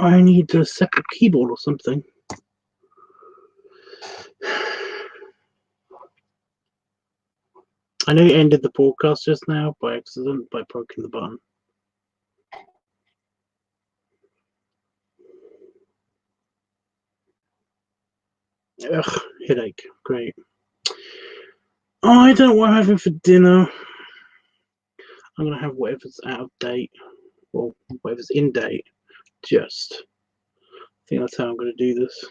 I need a separate keyboard or something. I know you ended the podcast just now by accident by poking the button. Ugh, headache. Great. I don't know what I'm having for dinner. I'm going to have whatever's out of date, or whatever's in date. Just. I think that's how I'm going to do this.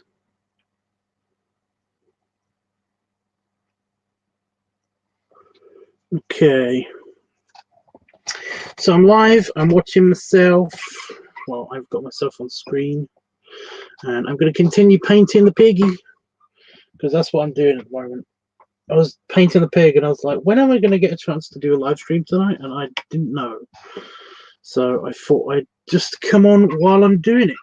Okay. So I'm live. I'm watching myself. Well, I've got myself on screen. And I'm going to continue painting the piggy. Because that's what I'm doing at the moment. I was painting the pig and I was like, when am I going to get a chance to do a live stream tonight? And I didn't know. So I thought I'd just come on while I'm doing it.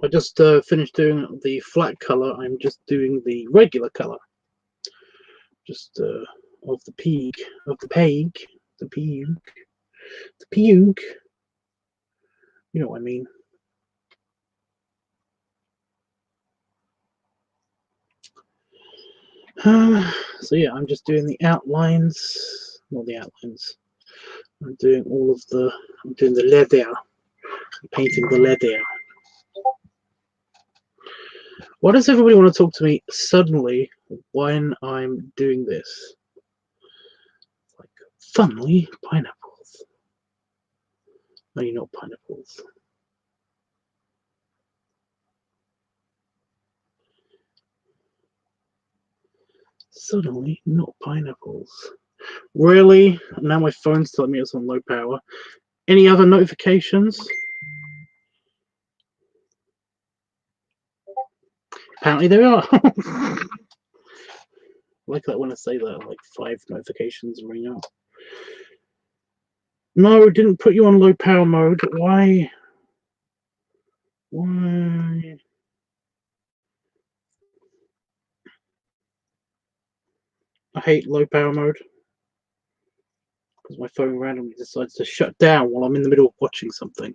I just finished doing the flat color. I'm just doing the regular color. Just of the pig, the pig. You know what I mean. So yeah, I'm just doing the outlines, not the outlines. I'm doing I'm doing the leather. I'm painting the leather. Why does everybody want to talk to me suddenly when I'm doing this? Like, suddenly, pineapples. No, you're not pineapples. Suddenly, not pineapples. Really? Now my phone's telling me it's on low power. Any other notifications? Apparently there are. I like that when I say that, like 5 notifications ring up. No, it didn't put you on low power mode. Why? Why? I hate low power mode. Because my phone randomly decides to shut down while I'm in the middle of watching something.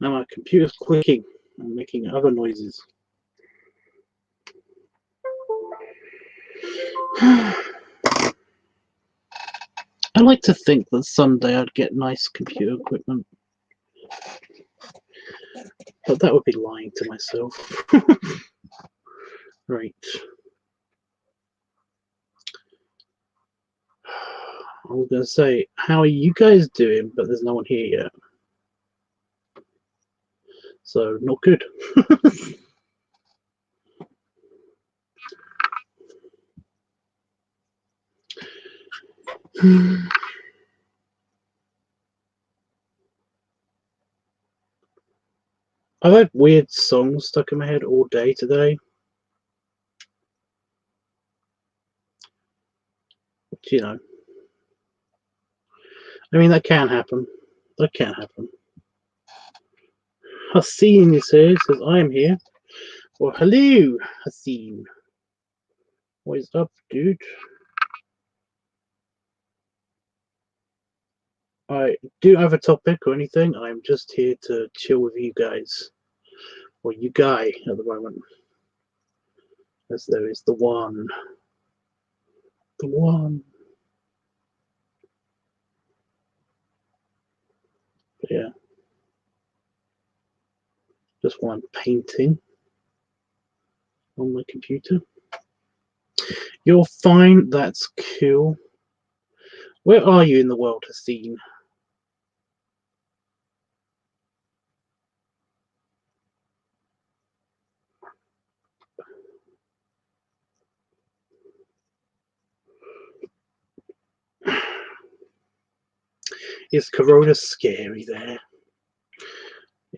Now my computer's clicking and making other noises. I like to think that someday I'd get nice computer equipment. But that would be lying to myself. Right. I was going to say, how are you guys doing? But there's no one here yet. So, not good. I've had weird songs stuck in my head all day today. Which, you know. I mean, that can happen. That can happen. Haseen, you say, says, I am here. Well, hello, Haseen. What is up, dude? I do have a topic or anything. I'm just here to chill with you guys. Or you guy at the moment. As there is the one. The one. But yeah. Just while I'm painting on my computer. You're fine, that's cool. Where are you in the world, Haseen? Is Corona scary there?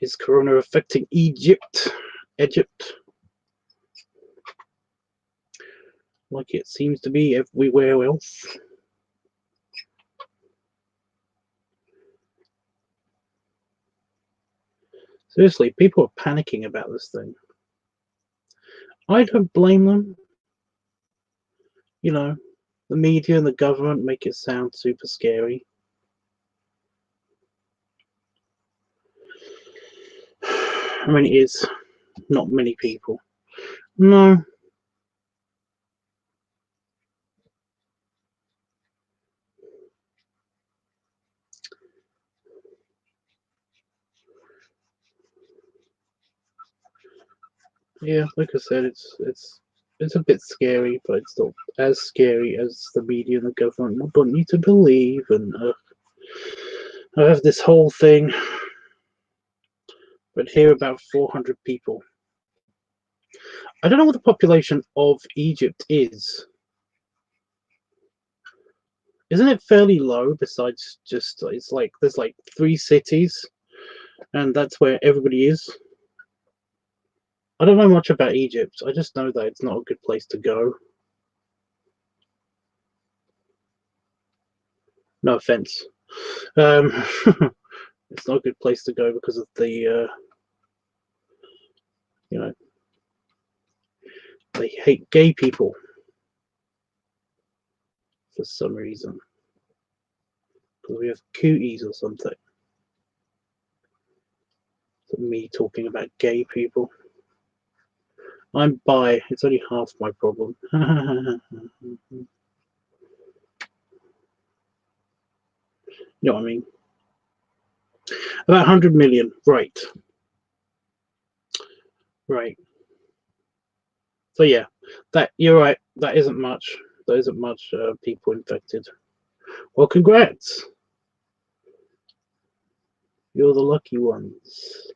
Is Corona affecting Egypt? Like it seems to be everywhere else. Seriously, people are panicking about this thing. I don't blame them. You know, the media and the government make it sound super scary. I mean, it is. Not many people. No. Yeah, like I said, it's a bit scary, but it's not as scary as the media and the government want you to believe. And I have this whole thing, but here about 400 people. I don't know what the population of Egypt is. Isn't it fairly low? Besides, just it's like there's like 3 cities, and that's where everybody is. I don't know much about Egypt. I just know that it's not a good place to go. No offense. Um, it's not a good place to go because of the, you know, they hate gay people for some reason. Because we have cooties or something. So me talking about gay people. I'm bi. It's only half my problem. You know what I mean? About 100 million. Right. Right. So yeah, that you're right. That isn't much. There isn't much people infected. Well, congrats. You're the lucky ones.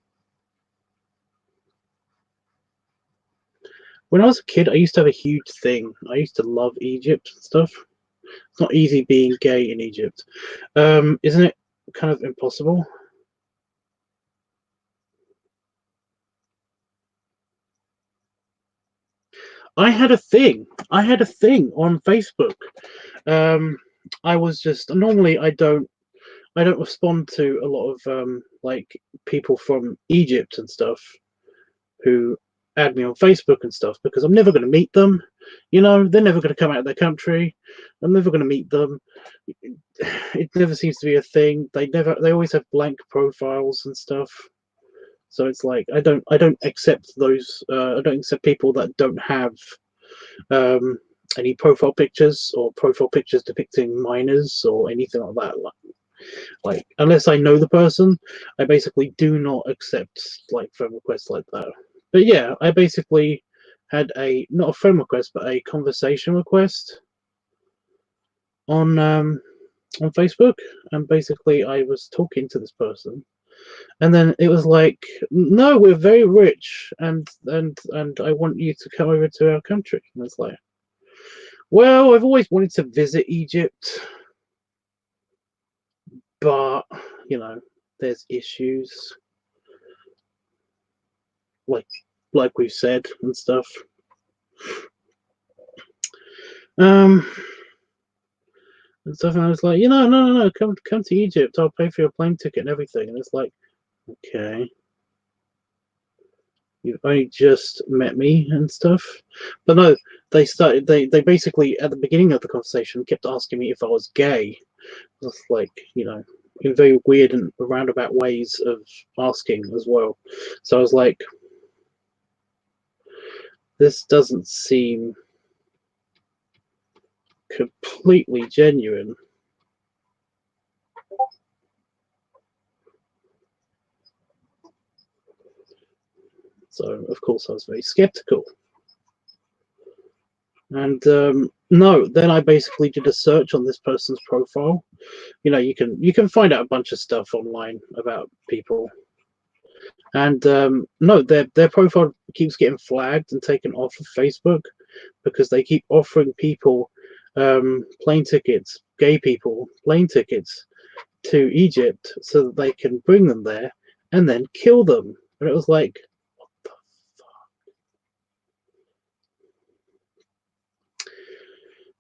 When I was a kid, I used to have a huge thing. I used to love Egypt and stuff. It's not easy being gay in Egypt. Isn't it kind of impossible? I had a thing. I had a thing on Facebook. Um, I was just normally I don't respond to a lot of like people from Egypt and stuff who add me on Facebook and stuff because I'm never going to meet them. You know, they're never going to come out of their country. I'm never going to meet them. It never seems to be a thing. They always have blank profiles and stuff. So it's like I don't accept those. I don't accept people that don't have um, any profile pictures or profile pictures depicting minors or anything like that. Like unless I know the person, I basically do not accept like friend requests like that. But yeah, I basically had a not a friend request but a conversation request on um, on Facebook, and basically I was talking to this person, and then it was like, no, we're very rich, and I want you to come over to our country. And it's like, well, I've always wanted to visit Egypt, but you know, there's issues like we've said and stuff. Um, and stuff, and I was like, no, come to Egypt. I'll pay for your plane ticket and everything. And it's like, okay, you've only just met me and stuff. But no, they basically at the beginning of the conversation kept asking me if I was gay. That's like, in very weird and roundabout ways of asking as well. So I was like, this doesn't seem completely genuine. So of course I was very skeptical. And no, then I basically did a search on this person's profile. You can find out a bunch of stuff online about people. And no, their profile keeps getting flagged and taken off of Facebook because they keep offering people plane tickets, gay people plane tickets to Egypt so that they can bring them there and then kill them. And it was like, what the fuck?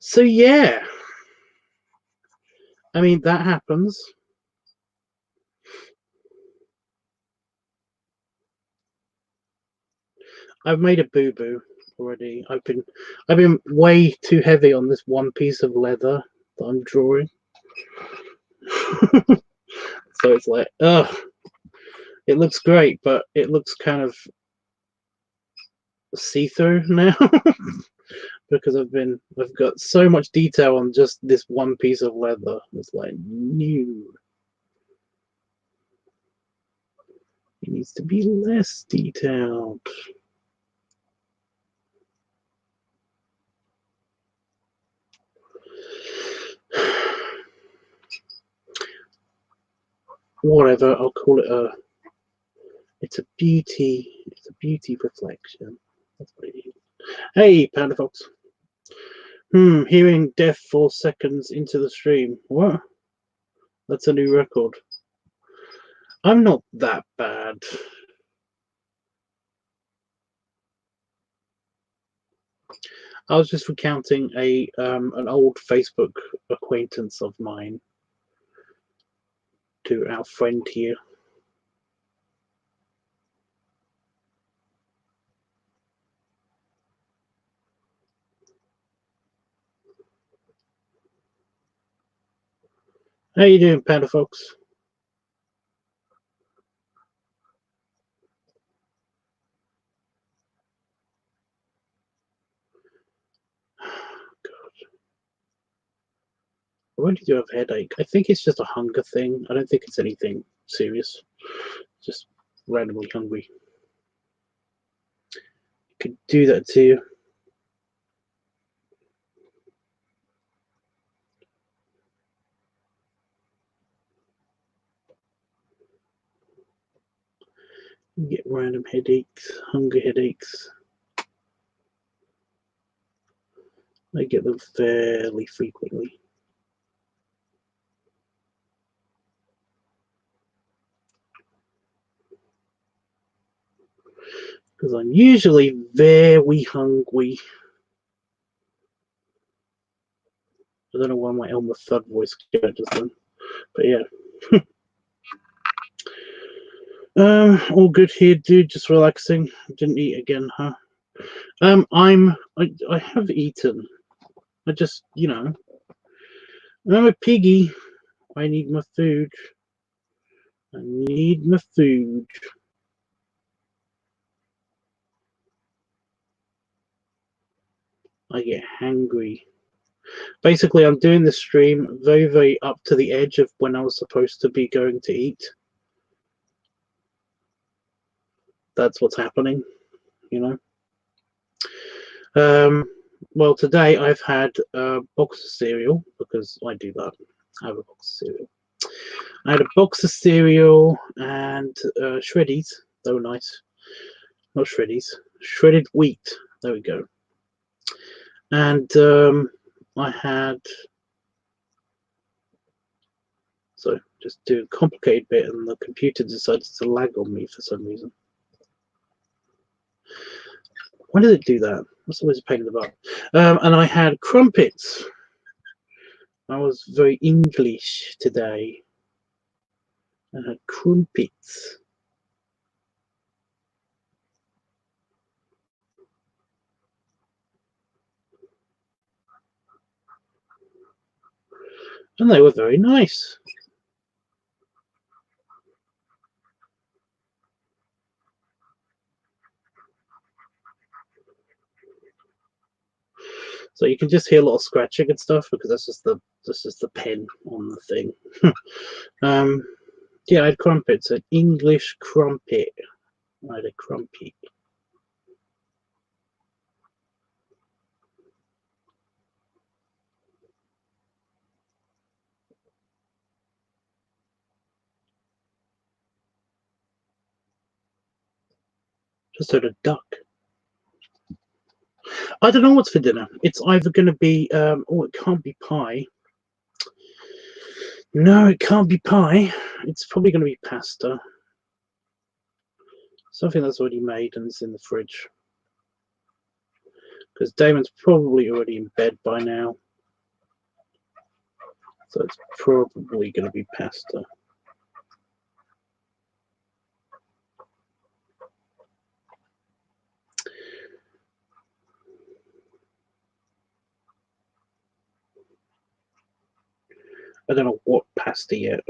So yeah, I mean, that happens. I've made a boo-boo already. I've been way too heavy on this one piece of leather that I'm drawing. So it's like, ugh. It looks great, but it looks kind of see-through now. Because I've got so much detail on just this one piece of leather. It's like, new. It needs to be less detailed. Whatever, I'll call it a. It's a beauty. It's a beauty reflection. That's what it is. Hey, Panda Fox. Hearing death 4 seconds into the stream. What? That's a new record. I'm not that bad. I was just recounting an old Facebook acquaintance of mine to our friend here. How you doing, Panda Fox? I really do have a headache. I think it's just a hunger thing. I don't think it's anything serious. Just randomly hungry. Could do that to you. You get random headaches, hunger headaches. I get them fairly frequently. Because I'm usually very hungry. I don't know why my Elmer Fudd voice came out just then. But yeah. All good here, dude. Just relaxing. Didn't eat again, huh? I have eaten. I just, I'm a piggy. I need my food. I need my food. I get hangry. Basically, I'm doing this stream very, very up to the edge of when I was supposed to be going to eat. That's what's happening, Well, today I've had a box of cereal, because I do that. I have a box of cereal. I had a box of cereal and shreddies. They were nice. Not shreddies. Shredded wheat. There we go. And I had... So, just do a complicated bit, and the computer decided to lag on me for some reason. Why did it do that? That's always a pain in the butt. And I had crumpets. I was very English today. I had crumpets. And they were very nice. So you can just hear a lot of scratching and stuff, because that's just the pen on the thing. Yeah, I had crumpets, an English crumpet. I had a crumpet. Just had a duck. I don't know what's for dinner. It's either going to be, it can't be pie. No, it can't be pie. It's probably going to be pasta. Something that's already made and is in the fridge. Because Damon's probably already in bed by now. So it's probably going to be pasta. I don't know what pasta yet.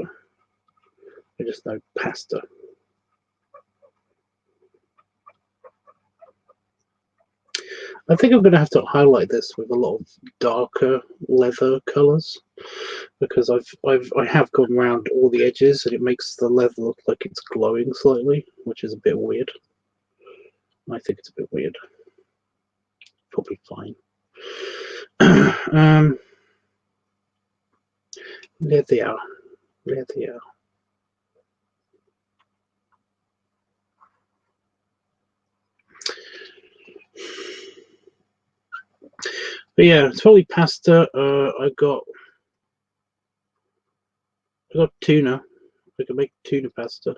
I just know pasta. I think I'm going to have to highlight this with a lot of darker leather colors, because I have gone around all the edges and it makes the leather look like it's glowing slightly, which is a bit weird. I think it's a bit weird. Probably fine. There they are. There they are. But yeah, it's probably pasta. I got tuna. I can make tuna pasta.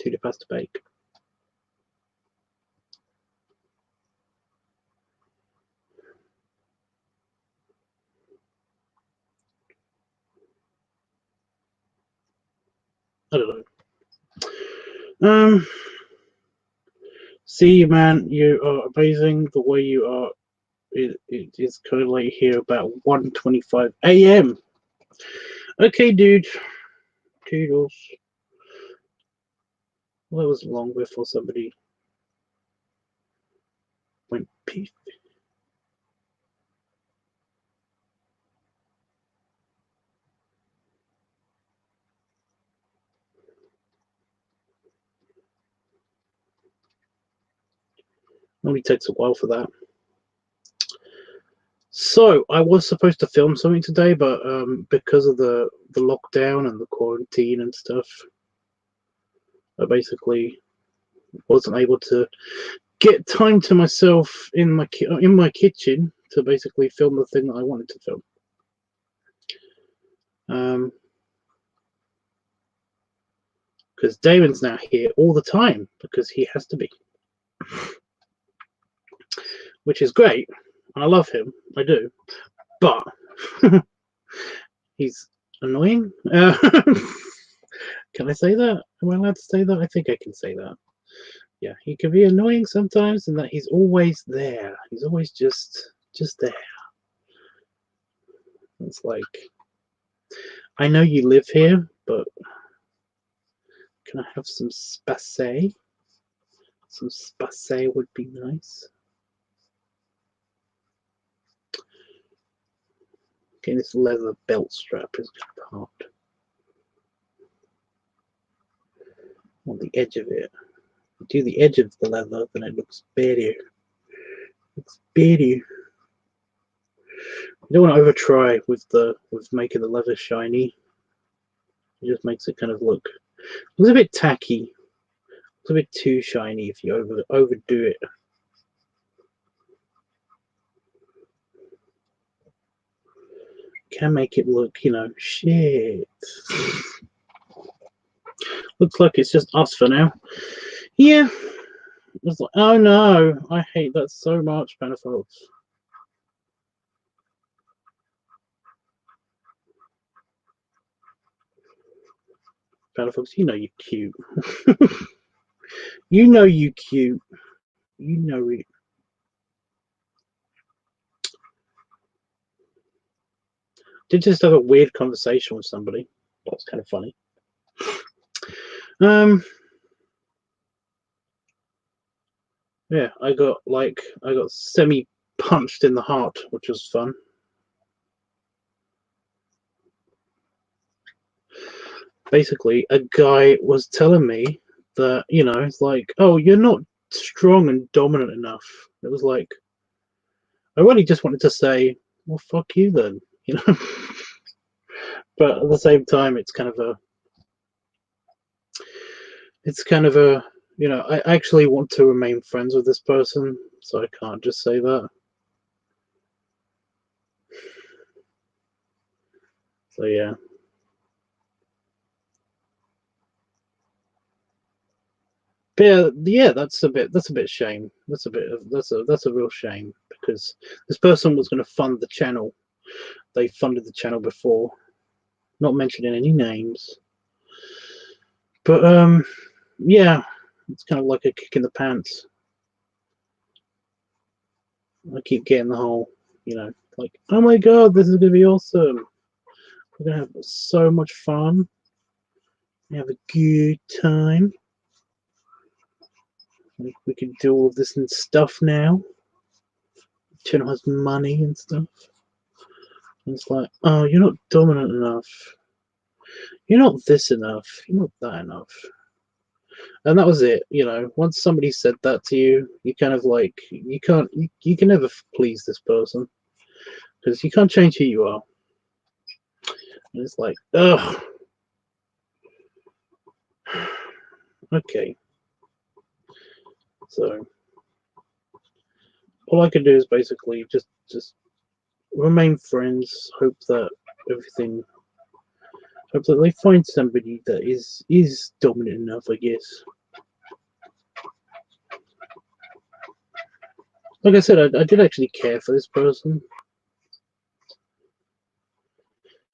Tuna pasta bake. I don't know. See, man, you are amazing. The way you are, it is kind of late here, about 1:25 a.m. Okay, dude. Toodles. Well, that was long before somebody went peace. Only takes a while for that. So I was supposed to film something today, but because of the lockdown and the quarantine and stuff, I basically wasn't able to get time to myself in my kitchen to basically film the thing that I wanted to film. Because Damon's now here all the time because he has to be, which is great. I love him, I do, but he's annoying. Can I say that? Am I allowed to say that? I think I can say that. Yeah, he can be annoying sometimes, and that he's always there. He's always just there. It's like, I know you live here, but can I have some space? Some space would be nice. Okay, this leather belt strap is part on the edge of it. Do the edge of the leather, then it looks better. Looks better. You don't want to overtry with making the leather shiny. It just makes it kind of look a bit tacky. It's a bit too shiny if you overdo it. Can make it look, shit. Looks like it's just us for now. Yeah. It's like, oh no, I hate that so much, Panafolks. Panafolks, you know you're cute. You know you cute. You know it. Did just have a weird conversation with somebody. That was kind of funny. Yeah, I got semi punched in the heart, which was fun. Basically, a guy was telling me that, it's like, oh, you're not strong and dominant enough. It was like, I really just wanted to say, well, fuck you then, But at the same time, it's kind of a, I actually want to remain friends with this person, so I can't just say that. So yeah. But yeah, that's a bit shame. That's a real shame, because this person was going to fund the channel. They funded the channel before, not mentioning any names. But yeah, it's kind of like a kick in the pants. I keep getting the whole, like, oh my god, this is going to be awesome. We're gonna have so much fun. Have a good time. We can do all this and stuff now. Channel has money and stuff. And it's like, oh, you're not dominant enough. You're not this enough. You're not that enough. And that was it. You know, once somebody said that to you, you kind of like, you can never please this person because you can't change who you are. And it's like, ugh. Okay. So all I can do is basically just remain friends. Hope that everything. Hope that they find somebody that is dominant enough, I guess. Like I said, I did actually care for this person.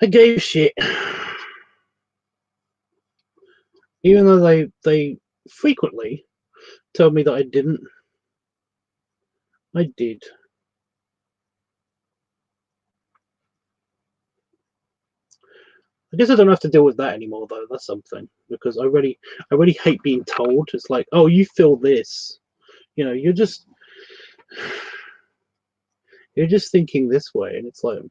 I gave a shit. Even though they frequently told me that I didn't. I did. I guess I don't have to deal with that anymore though. That's something. Because I really hate being told. It's like, oh, you feel this. You know, you're just thinking this way, and it's like, are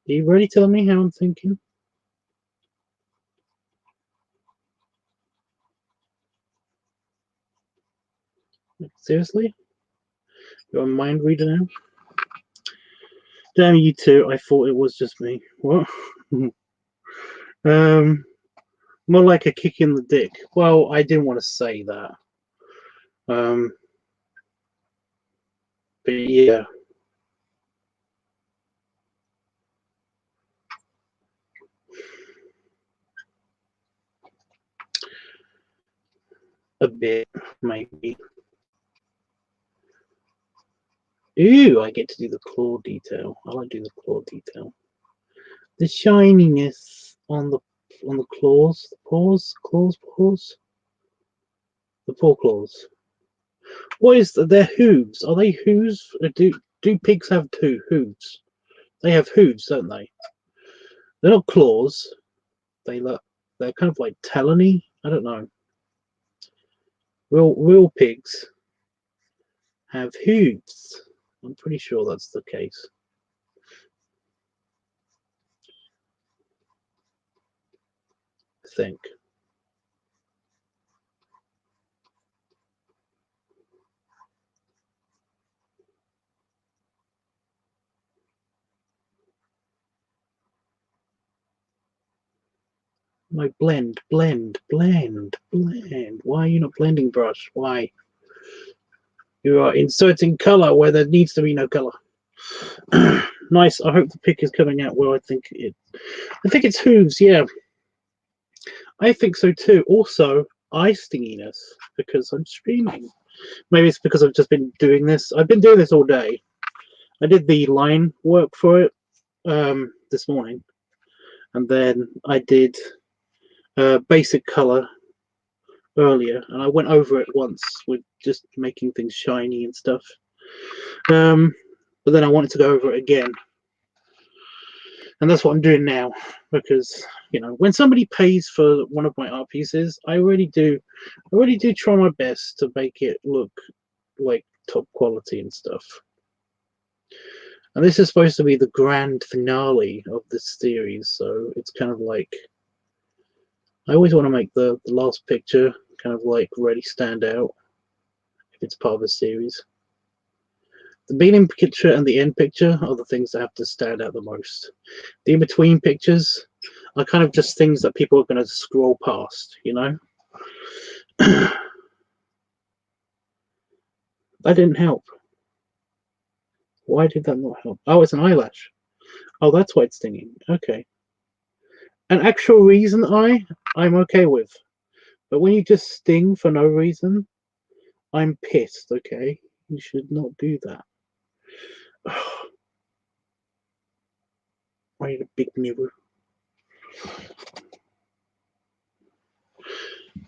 you really telling me how I'm thinking? Seriously? You're a mind reader now? Damn you two, I thought it was just me. What? More like a kick in the dick. Well, I didn't want to say that. But yeah. A bit, maybe. Ooh, I get to do the claw detail. I like doing the claw detail. The shininess on the claws, the paws, the paw claws. What is that? They're hooves. Are they hooves? Do pigs have two hooves? They have hooves, don't they? They're not claws. They're kind of like talony. I don't know. Real pigs have hooves. I'm pretty sure that's the case. I think. Like blend. Why are you not blending brush? Why? You are inserting color where there needs to be no color. Nice. I hope the pick is coming out well. I think it's hooves. Yeah, I think so too. Also, eye stinginess because I'm streaming. Maybe it's because I've just been doing this. I've been doing this all day. I did the line work for it this morning, and then I did basic color earlier, and I went over it once with just making things shiny and stuff. But then I wanted to go over it again, and that's what I'm doing now, because you know, when somebody pays for one of my art pieces, I really do try my best to make it look like top quality and stuff. And this is supposed to be the grand finale of this series, so it's kind of like I always want to make the last picture kind of like really stand out if it's part of a series. The beginning picture and the end picture are the things that have to stand out the most. The in-between pictures are kind of just things that people are going to scroll past, you know? That didn't help. Why did that not help? Oh, it's an eyelash. Oh, that's why it's stinging. Okay. An actual reason I'm okay with. But when you just sting for no reason, I'm pissed, okay? You should not do that. I need a big mirror.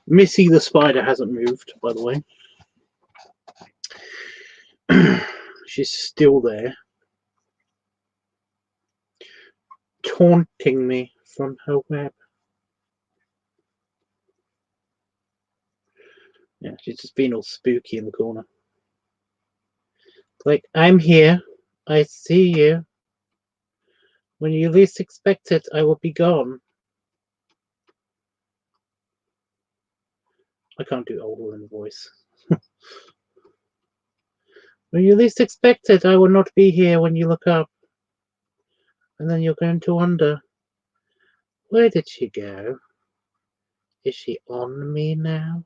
Missy the spider hasn't moved, by the way. She's still there. taunting me from her web. Yeah, she's just being all spooky in the corner. Like, I'm here. I see you. When you least expect it, I will be gone. I can't do old woman voice. When you least expect it, I will not be here when you look up. And then you're going to wonder, where did she go? Is she on me now?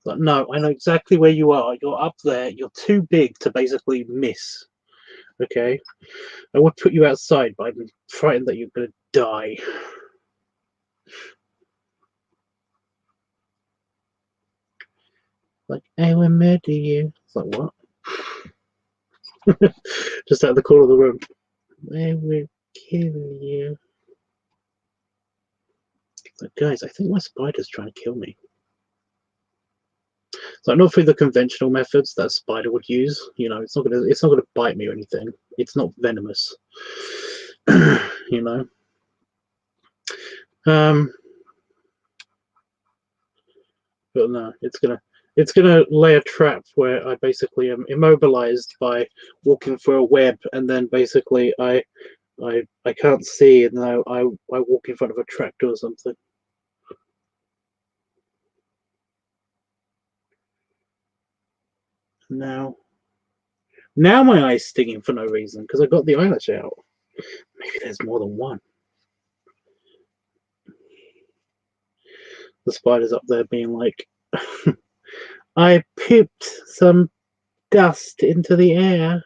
But no, I know exactly where you are. You're up there. You're too big to basically miss. Okay? I would put you outside, but I'm frightened that you're going to die. Like, I will murder you. It's like, what? Just out of the corner of the room. I will kill you. Like, guys, I think my spider's trying to kill me. So not through the conventional methods that a spider would use. You know, it's not gonna bite me or anything. It's not venomous. You know. But no, it's gonna lay a trap where I basically am immobilized by walking through a web, and then basically I can't see, and now I walk in front of a tractor or something. Now my eye's stinging for no reason because I got the eyelash out. Maybe there's more than one. The spider's up there being like, I pooped some dust into the air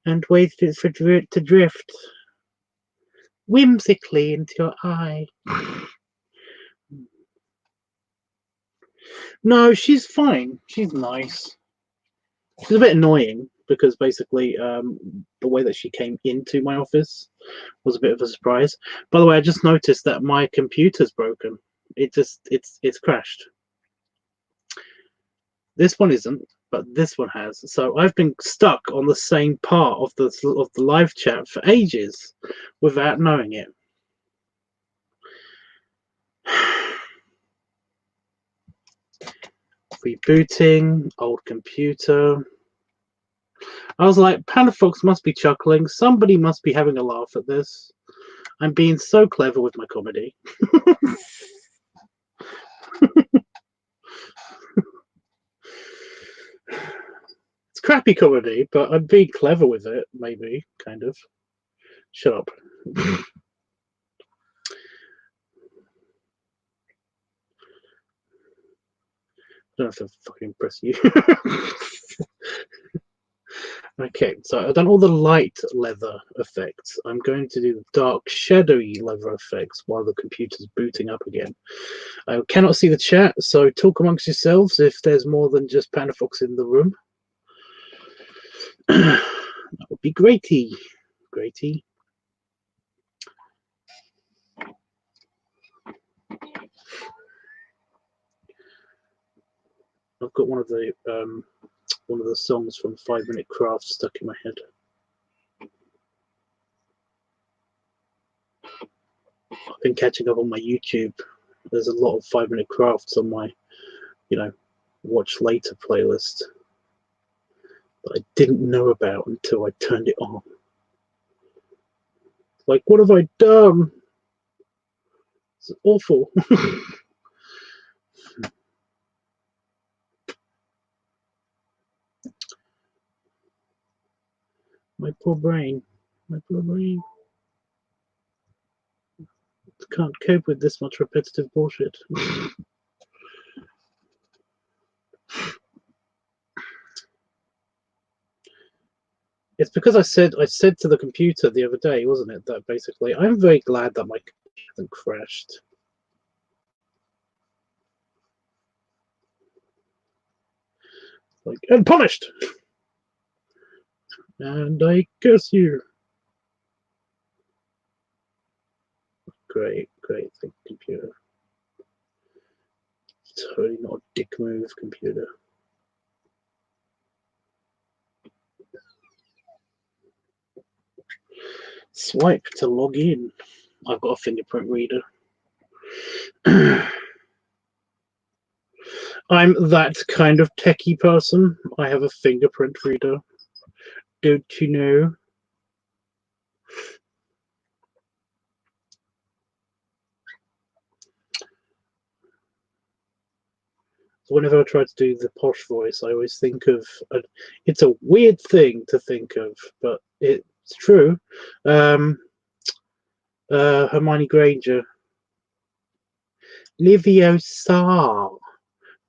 and waited for it to drift whimsically into your eye. No, she's fine. She's nice. She's a bit annoying because basically the way that she came into my office was a bit of a surprise. By the way, I just noticed that my computer's broken. It's crashed. This one isn't, but this one has. So I've been stuck on the same part of the live chat for ages without knowing it. Rebooting, old computer. I was like, Panafox must be chuckling. Somebody must be having a laugh at this. I'm being so clever with my comedy. It's crappy comedy, but I'm being clever with it, maybe, kind of. Shut up. I don't have to fucking impress you. Okay, so I've done all the light leather effects. I'm going to do the dark, shadowy leather effects while the computer's booting up again. I cannot see the chat, so talk amongst yourselves if there's more than just Panafox in the room. That would be greaty. Greaty. I've got one of the songs from 5 Minute Craft stuck in my head. I've been catching up on my YouTube. There's a lot of 5 Minute Crafts on my, watch later playlist that I didn't know about until I turned it on. Like, what have I done? It's awful. My poor brain. My poor brain. Can't cope with this much repetitive bullshit. It's because I said to the computer the other day, wasn't it, that basically I'm very glad that my computer hasn't crashed. Like, and punished. And I curse you. Great, thank you, computer. Totally not a dick move, computer. Swipe to log in. I've got a fingerprint reader. I'm that kind of techie person. I have a fingerprint reader. Don't you know? So whenever I try to do the posh voice, I always think of it's a weird thing to think of, but it's true. Hermione Granger. Liviosa.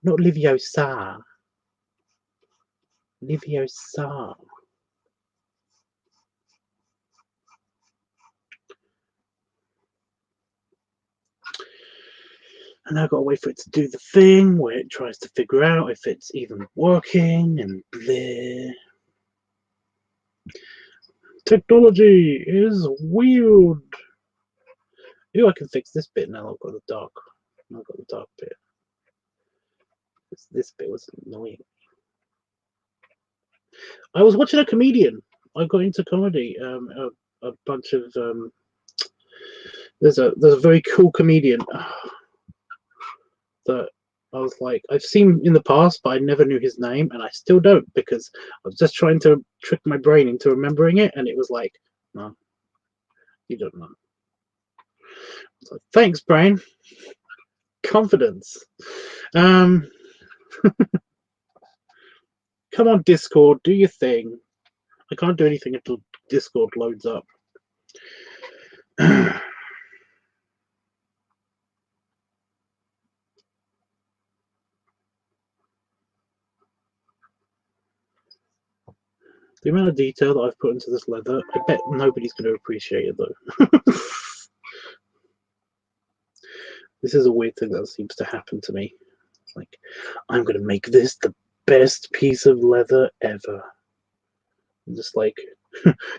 Not Liviosa. Liviosa. And I've got to wait for it to do the thing where it tries to figure out if it's even working and bleh. Technology is weird. Ew, I can fix this bit now. I've got the dark. I've got the dark bit. This bit was annoying. I was watching a comedian. I got into comedy. A bunch of there's a very cool comedian that I was like, I've seen in the past, but I never knew his name, and I still don't because I was just trying to trick my brain into remembering it, and it was like, no, you don't know. So thanks, brain. Confidence. Come on, Discord, do your thing. I can't do anything until Discord loads up. The amount of detail that I've put into this leather, I bet nobody's going to appreciate it though. This is a weird thing that seems to happen to me. It's like, I'm going to make this the best piece of leather ever. And just like,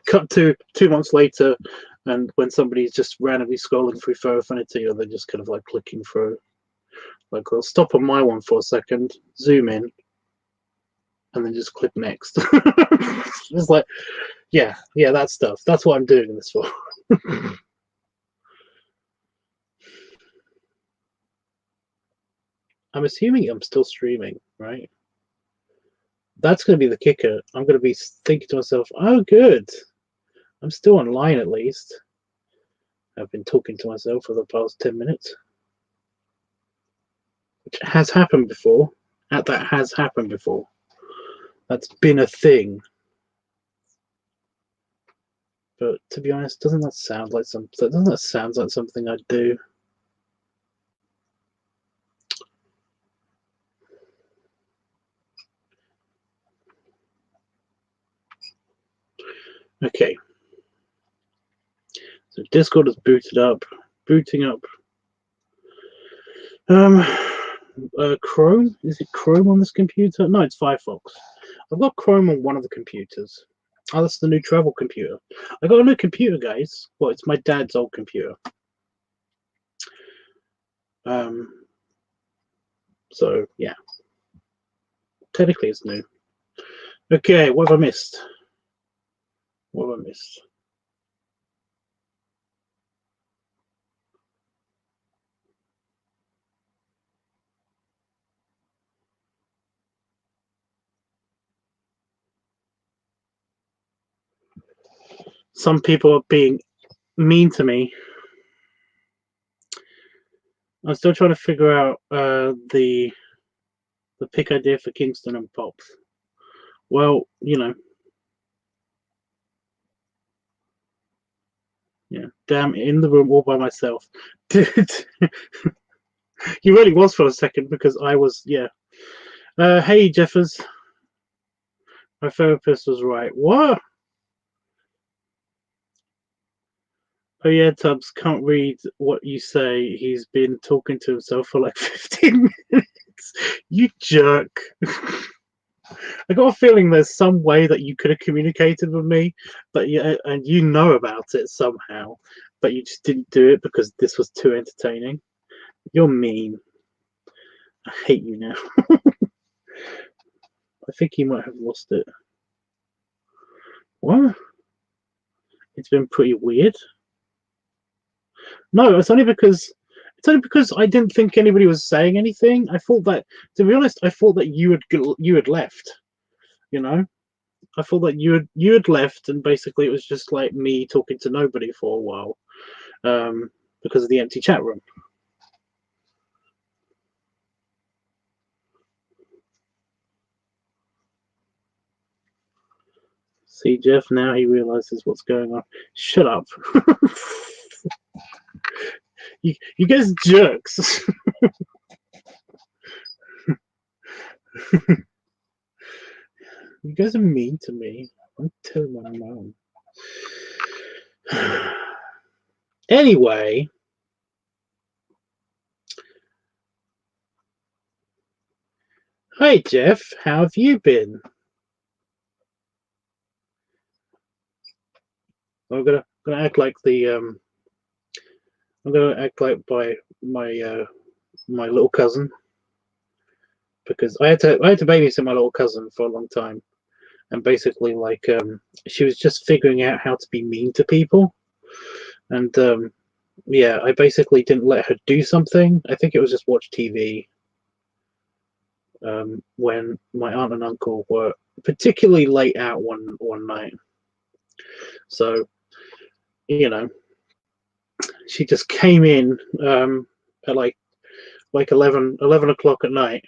cut to 2 months later, and when somebody's just randomly scrolling through Photo Affinity, or they're just kind of like clicking through. Like, I'll stop on my one for a second, zoom in, and then just click next. It's like, yeah, that stuff. That's what I'm doing this for. I'm assuming I'm still streaming, right? That's going to be the kicker. I'm going to be thinking to myself, oh, good. I'm still online at least. I've been talking to myself for the past 10 minutes. Which has happened before. That has happened before. That's been a thing. But to be honest, doesn't that sound like something I'd do? Okay. So Discord is booting up. Chrome? Is it Chrome on this computer? No, it's Firefox. I've got Chrome on one of the computers. Oh, that's the new travel computer. I got a new computer, guys. Well, it's my dad's old computer. So yeah. Technically it's new. Okay, what have I missed? What have I missed? Some people are being mean to me. I'm still trying to figure out the pick idea for Kingston and Pops. Well, you know. Yeah. Damn, in the room all by myself. Dude. He really was for a second because I was, yeah. Hey, Jeffers. My therapist was right. What? Oh yeah, Tubbs, can't read what you say. He's been talking to himself for like 15 minutes. You jerk. I got a feeling there's some way that you could have communicated with me, but yeah, and you know about it somehow, but you just didn't do it because this was too entertaining. You're mean. I hate you now. I think he might have lost it. What? It's been pretty weird. No, it's only because I didn't think anybody was saying anything. I thought that, to be honest, I thought that you had left. You know, I thought that you had left, and basically it was just like me talking to nobody for a while, because of the empty chat room. See, Jeff, now he realizes what's going on. Shut up. you guys are jerks. You guys are mean to me. I'm telling my mom. Anyway, hi Jeff, how have you been? I'm gonna act like I'm gonna act like by my little cousin, because I had to babysit my little cousin for a long time, and basically like she was just figuring out how to be mean to people, and yeah, I basically didn't let her do something. I think it was just watch TV. When my aunt and uncle were particularly late out one night, so you know, she just came in at like 11 o'clock at night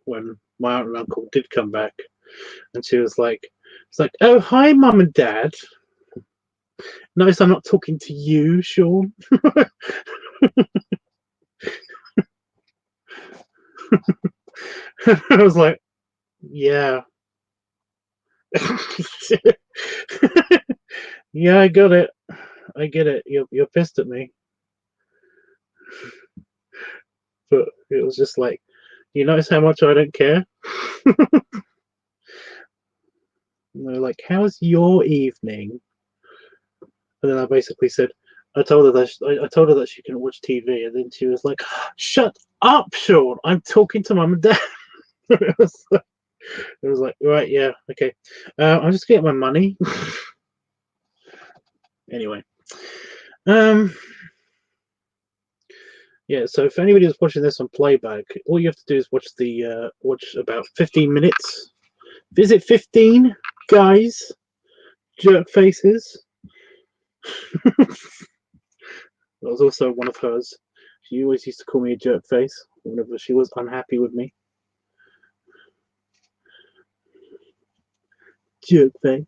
when my aunt and uncle did come back, and she was like, "It's like, oh hi, mum and dad. Notice I'm not talking to you, Sean." I was like, "Yeah, yeah, I got it. I get it. You're pissed at me." But it was just like, you notice how much I don't care? And they're like, how's your evening? And then I basically said, I told her that she couldn't watch TV, and then she was like, "Shut up, Sean! I'm talking to mum and dad." it was like, right, yeah, okay. I'm just getting my money. Anyway, yeah. So if anybody is watching this on playback, all you have to do is watch about 15 minutes. Visit 15, guys. Jerk faces. That was also one of hers. She always used to call me a jerk face whenever she was unhappy with me. Jerk face.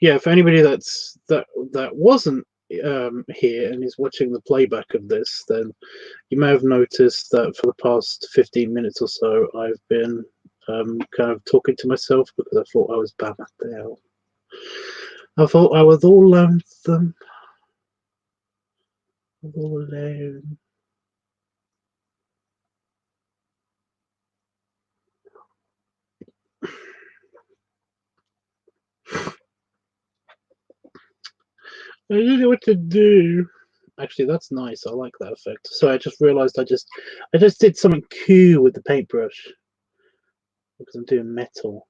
Yeah, for anybody that wasn't here and is watching the playback of this, then you may have noticed that for the past 15 minutes or so, I've been kind of talking to myself because I thought I was bad at the I thought I was all lonesome, all alone. I don't know what to do. Actually, that's nice. I like that effect. So I just realized I just did something cool with the paintbrush because I'm doing metal.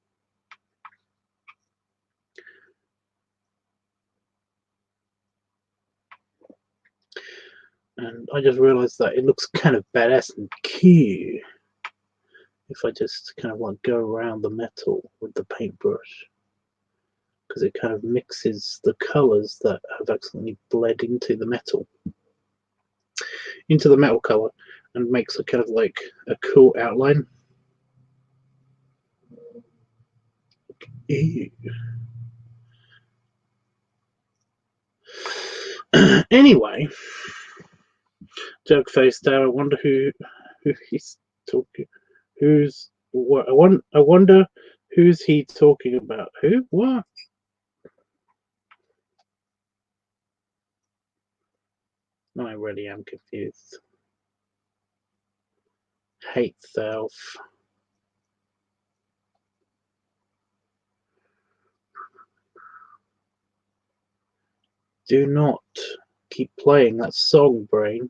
And I just realized that it looks kind of badass and cool if I just kind of like go around the metal with the paintbrush, because it kind of mixes the colors that have accidentally bled into the metal color, and makes a kind of like a cool outline. Ew. Anyway, joke face down. I wonder who he's talking. Who's what? I wonder who's he talking about. Who? What? I really am confused. Hate self. Do not keep playing that song, brain.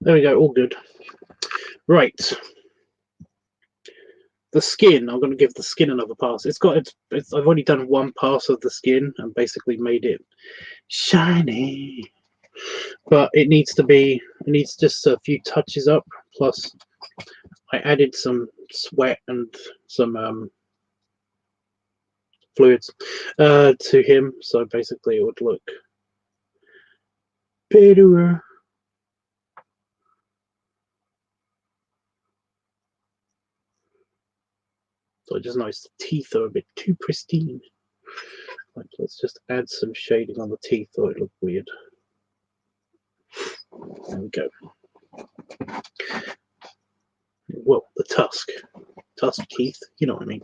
There we go, all good. Right. The skin, I'm going to give the skin another pass. I've already done one pass of the skin and basically made it shiny. But it needs just a few touches up. Plus, I added some sweat and some fluids to him. So basically it would look better. So I just noticed the teeth are a bit too pristine. Like, let's just add some shading on the teeth, or it look weird. There we go. Well, the tusk teeth, you know what I mean.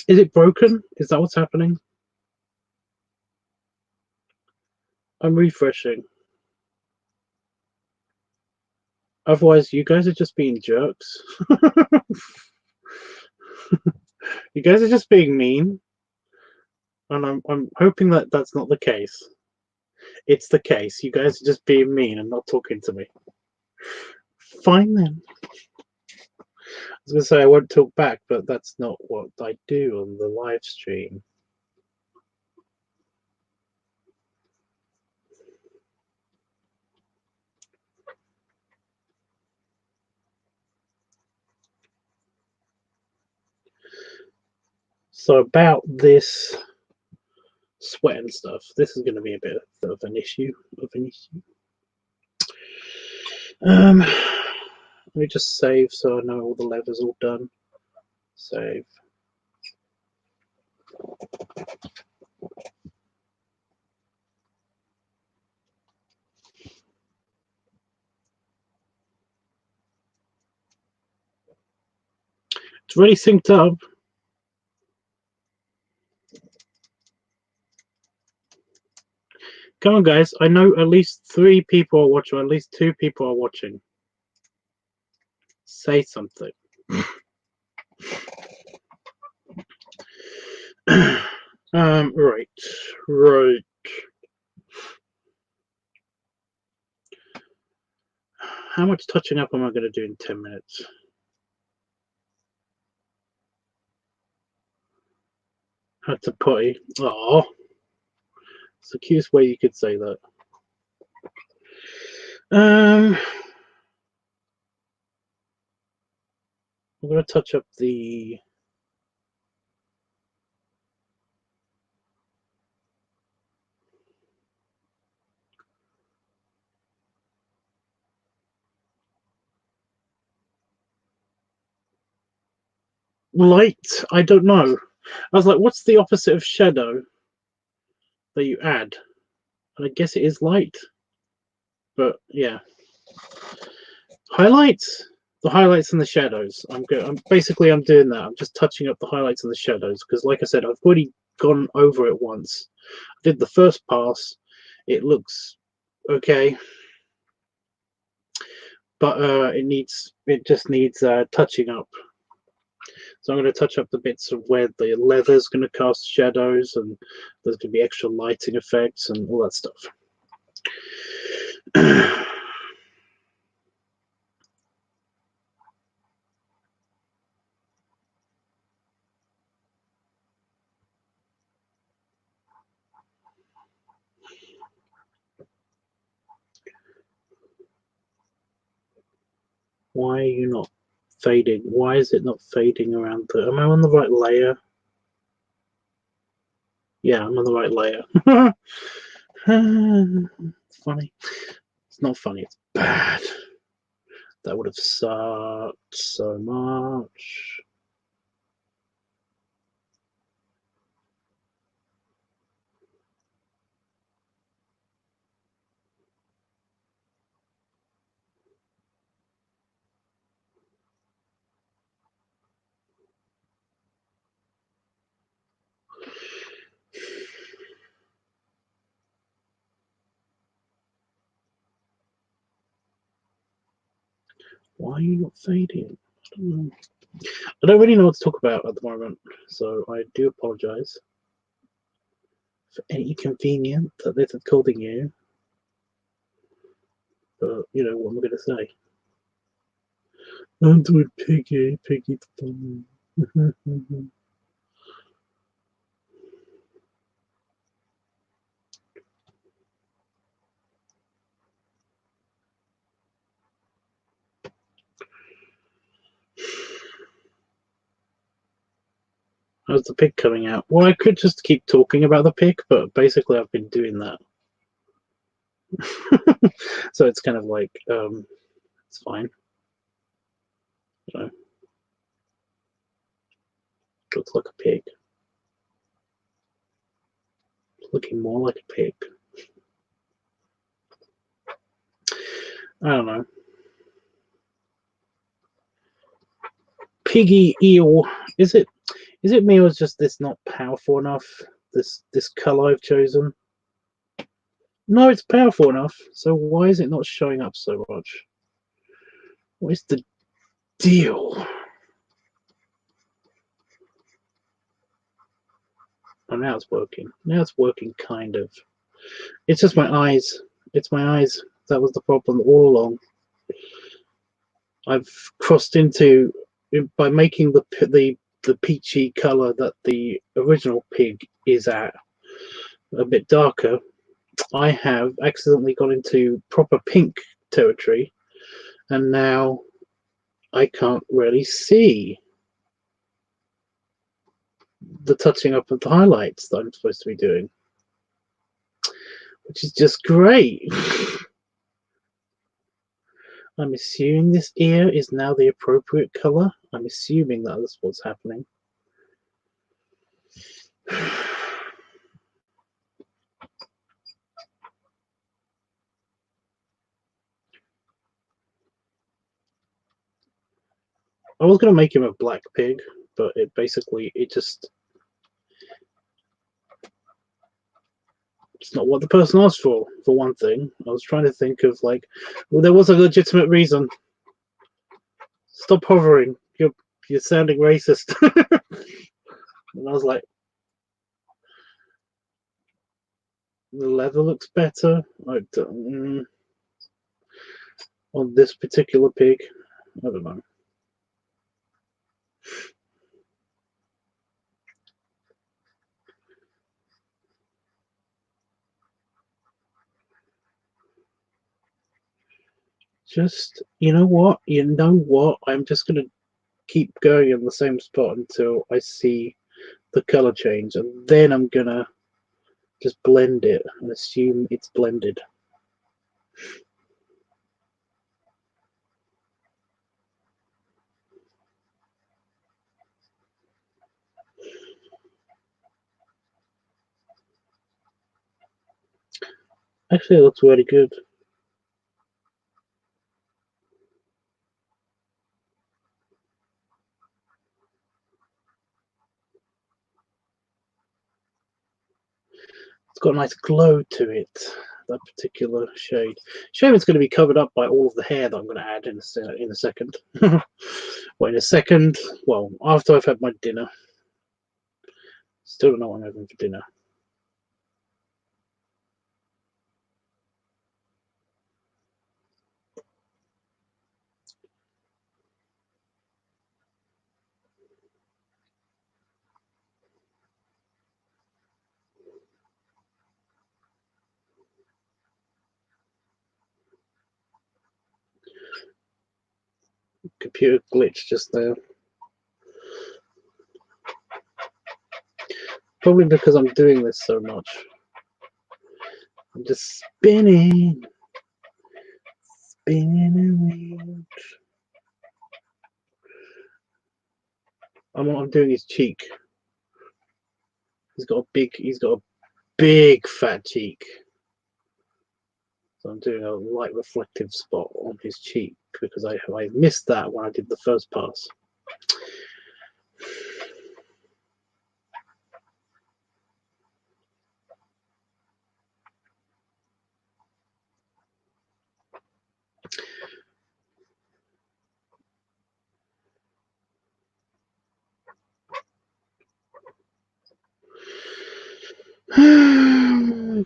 Is it broken? Is that what's happening? I'm refreshing. Otherwise, you guys are just being jerks. You guys are just being mean. And I'm hoping that that's not the case. It's the case. You guys are just being mean and not talking to me. Fine then. I was going to say I won't talk back, but that's not what I do on the live stream. So about this sweat and stuff, this is going to be a bit of an issue. Let me just save so I know all the levers all done. Save. It's really synced up. Come on, guys. I know at least 3 people are watching, or at least 2 people are watching. Say something. Right. How much touching up am I going to do in 10 minutes? Had to potty. Oh, it's the cutest way you could say that. I'm going to touch up the light. I don't know. I was like, what's the opposite of shadow that you add? And I guess it is light. But yeah. Highlights? The highlights and the shadows. I'm doing that. I'm just touching up the highlights and the shadows because, like I said, I've already gone over it once. I did the first pass. It looks okay, but it just needs touching up. So I'm going to touch up the bits of where the leather's going to cast shadows, and there's going to be extra lighting effects and all that stuff. Why are you not fading? Why is it not fading around the... Am I on the right layer? Yeah, I'm on the right layer. It's funny. It's not funny, it's bad. That would have sucked so much. Why are you not fading? I don't know. I don't really know what to talk about at the moment, so I do apologize. for any convenient that they're calling you. But you know what I'm going to say. I'm doing Piggy, Piggy the Fun. How's the pig coming out? Well, I could just keep talking about the pig, but basically I've been doing that. So it's kind of like, it's fine. You know, looks like a pig. Looking more like a pig. I don't know. Piggy eel. Is it me, or is just this not powerful enough? This color I've chosen. No, it's powerful enough. So why is it not showing up so much? What is the deal? Oh, now it's working. Now it's working, kind of. It's just my eyes. It's my eyes. That was the problem all along. I've crossed into, by making the peachy color that the original pig is at a bit darker. I have accidentally gone into proper pink territory, and now I can't really see the touching up of the highlights that I'm supposed to be doing, which is just great. I'm assuming this ear is now the appropriate color. I'm assuming that is what's happening. I was going to make him a black pig, but it just, it's not what the person asked for one thing. I was trying to think of, like, well, there was a legitimate reason. Stop hovering. You're sounding racist. And I was like, the leather looks better. On this particular pig, I don't know. Just, you know what? I'm just going to keep going in the same spot until I see the color change, and then I'm going to just blend it and assume it's blended. Actually, it looks really good. It's got a nice glow to it, that particular shade. Shame it's going to be covered up by all of the hair that I'm going to add in a second. Well, in a second, well, after I've had my dinner. Still don't know what I'm having for dinner. Computer glitch just there. Probably because I'm doing this so much. I'm just spinning around. I'm doing his cheek. He's got a big fat cheek. So I'm doing a light reflective spot on his cheek because I missed that when I did the first pass.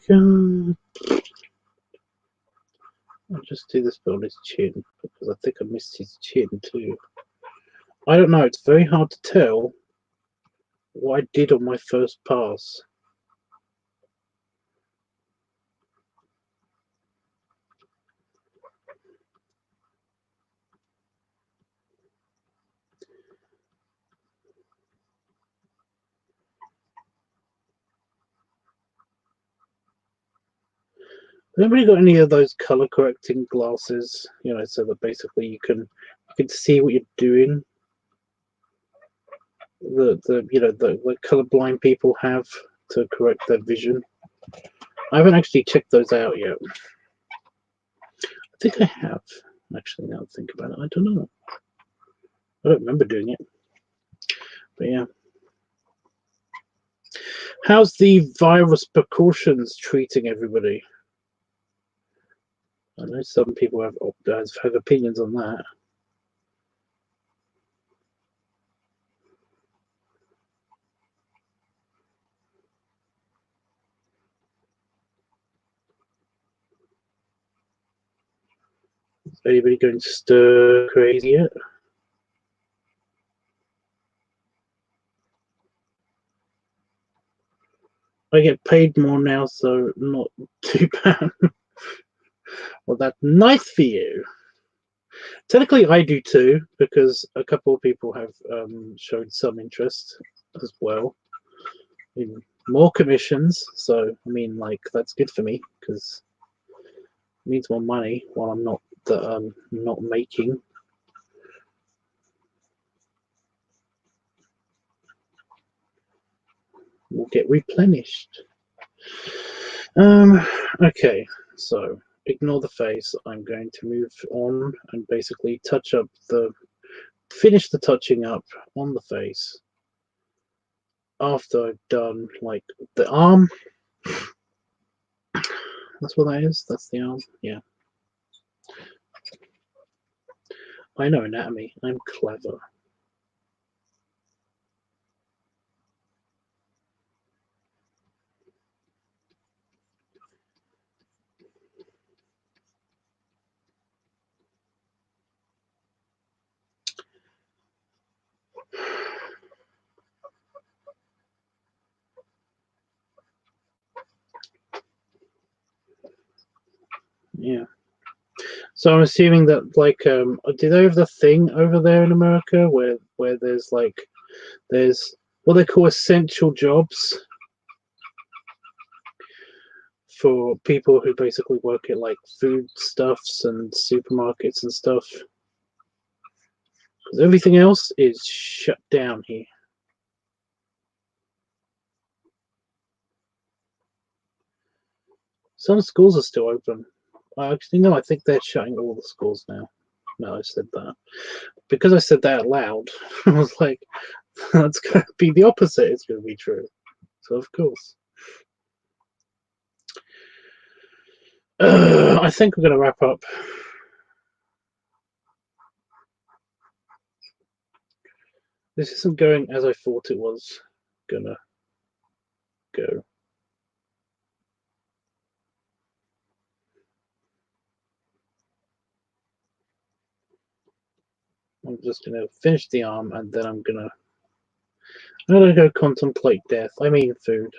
I'll just do this bit on his chin because I think I missed his chin too. I don't know, it's very hard to tell what I did on my first pass. Anybody got any of those color correcting glasses? You know, so that basically you can see what you're doing. The colorblind people have to correct their vision. I haven't actually checked those out yet. I think I have. Actually, now I think about it, I don't know. I don't remember doing it. But yeah. How's the virus precautions treating everybody? I know some people have opinions on that. Is anybody going stir crazy yet? I get paid more now, so not too bad. Well, that's nice for you. Technically, I do too, because a couple of people have showed some interest as well in more commissions. So, I mean, like, that's good for me because it means more money while I'm not making. Will get replenished. Okay, so ignore the face. I'm going to move on and basically finish the touching up on the face after I've done like the arm. That's what that is. That's the arm. Yeah. I know anatomy. I'm clever. Yeah. So I'm assuming that do they have the thing over there in America where there's what they call essential jobs for people who basically work at like foodstuffs and supermarkets and stuff. Because everything else is shut down here. Some schools are still open. Actually, no, I think they're shutting all the schools now. No, I said that. Because I said that out loud, I was like, that's going to be the opposite. It's going to be true. So, of course. I think we're going to wrap up. This isn't going as I thought it was going to go. I'm just going to finish the arm and then I'm going to go contemplate death. I mean food.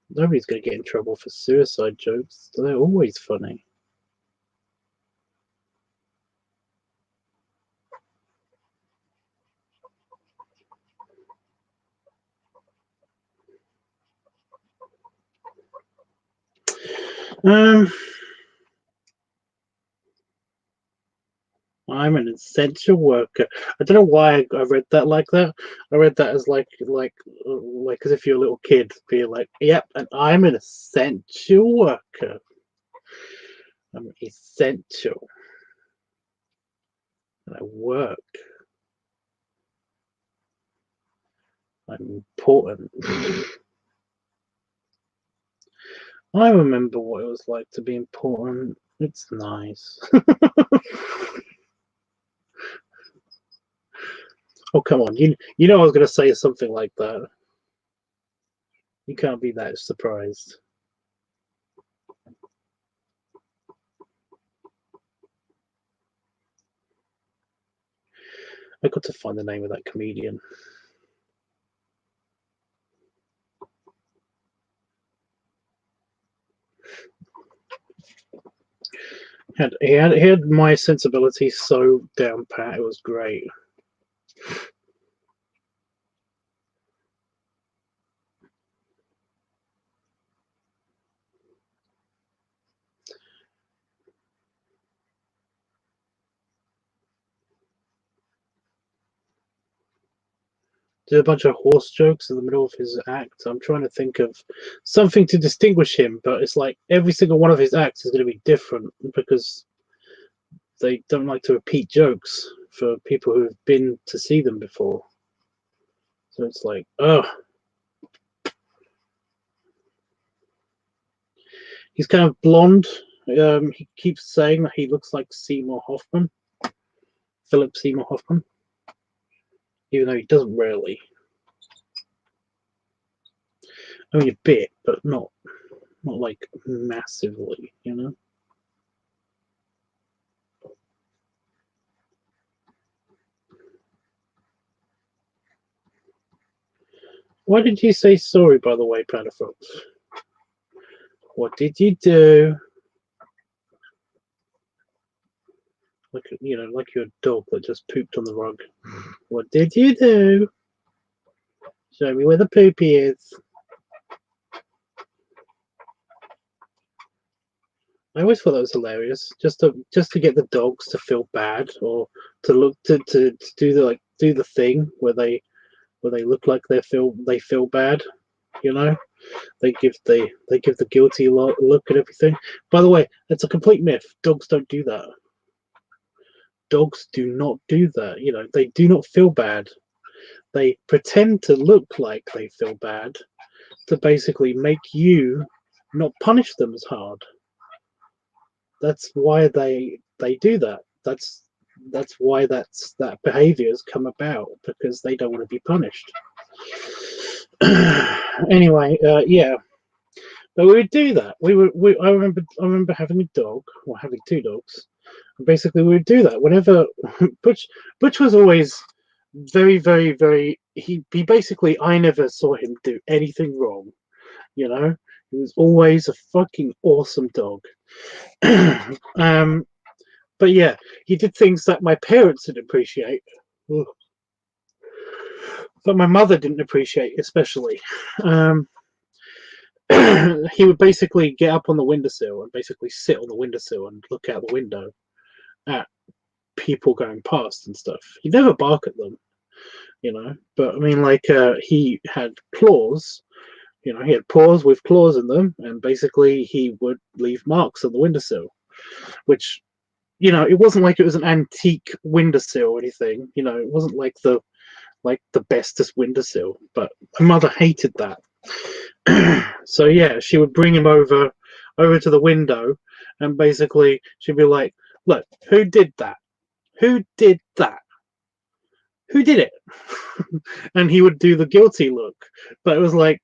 Nobody's going to get in trouble for suicide jokes. They're always funny. I'm an essential worker. I don't know why I read that like that. I read that as like as if you're a little kid, be like, "Yep, and I'm an essential worker. I'm essential, and I work. I'm important." I remember what it was like to be important. It's nice. Oh, come on. You know I was going to say something like that. You can't be that surprised. I got to find the name of that comedian. He had my sensibilities so down pat. It was great. Did a bunch of horse jokes in the middle of his act. I'm trying to think of something to distinguish him, but it's like every single one of his acts is going to be different because they don't like to repeat jokes for people who've been to see them before. So it's like, oh, he's kind of blonde. He keeps saying that he looks like Seymour Hoffman, Philip Seymour Hoffman, even though he doesn't really. I mean, a bit, but not like massively, you know. Why did you say sorry, by the way, Panafox? What did you do? Like, you know, like you're a dog that just pooped on the rug. What did you do? Show me where the poopy is. I always thought that was hilarious, just to get the dogs to feel bad or to look to do the thing where they look like they feel bad, you know. They give the guilty look and everything. By the way, that's a complete myth. Dogs don't do that. Dogs do not do that. You know, they do not feel bad. They pretend to look like they feel bad to basically make you not punish them as hard. That's why they do that. That's why that behavior has come about, because they don't want to be punished. Anyway, yeah, but we would do that. I remember having a dog, or having two dogs, and basically we would do that whenever Butch was always very, very, very. He basically, I never saw him do anything wrong. You know, he was always a fucking awesome dog. But yeah, he did things that my parents didn't appreciate, but my mother didn't appreciate, especially. He would basically get up on the windowsill and basically sit on the windowsill and look out the window at people going past and stuff. He'd never bark at them, you know. But I mean, like, he had claws. You know, he had paws with claws in them, and basically he would leave marks on the windowsill, which, you know, it wasn't like it was an antique windowsill or anything. You know, it wasn't like the bestest windowsill. But my mother hated that. So yeah, she would bring him over to the window, and basically she'd be like, "Look, who did that? Who did that? Who did it?" And he would do the guilty look, but it was like,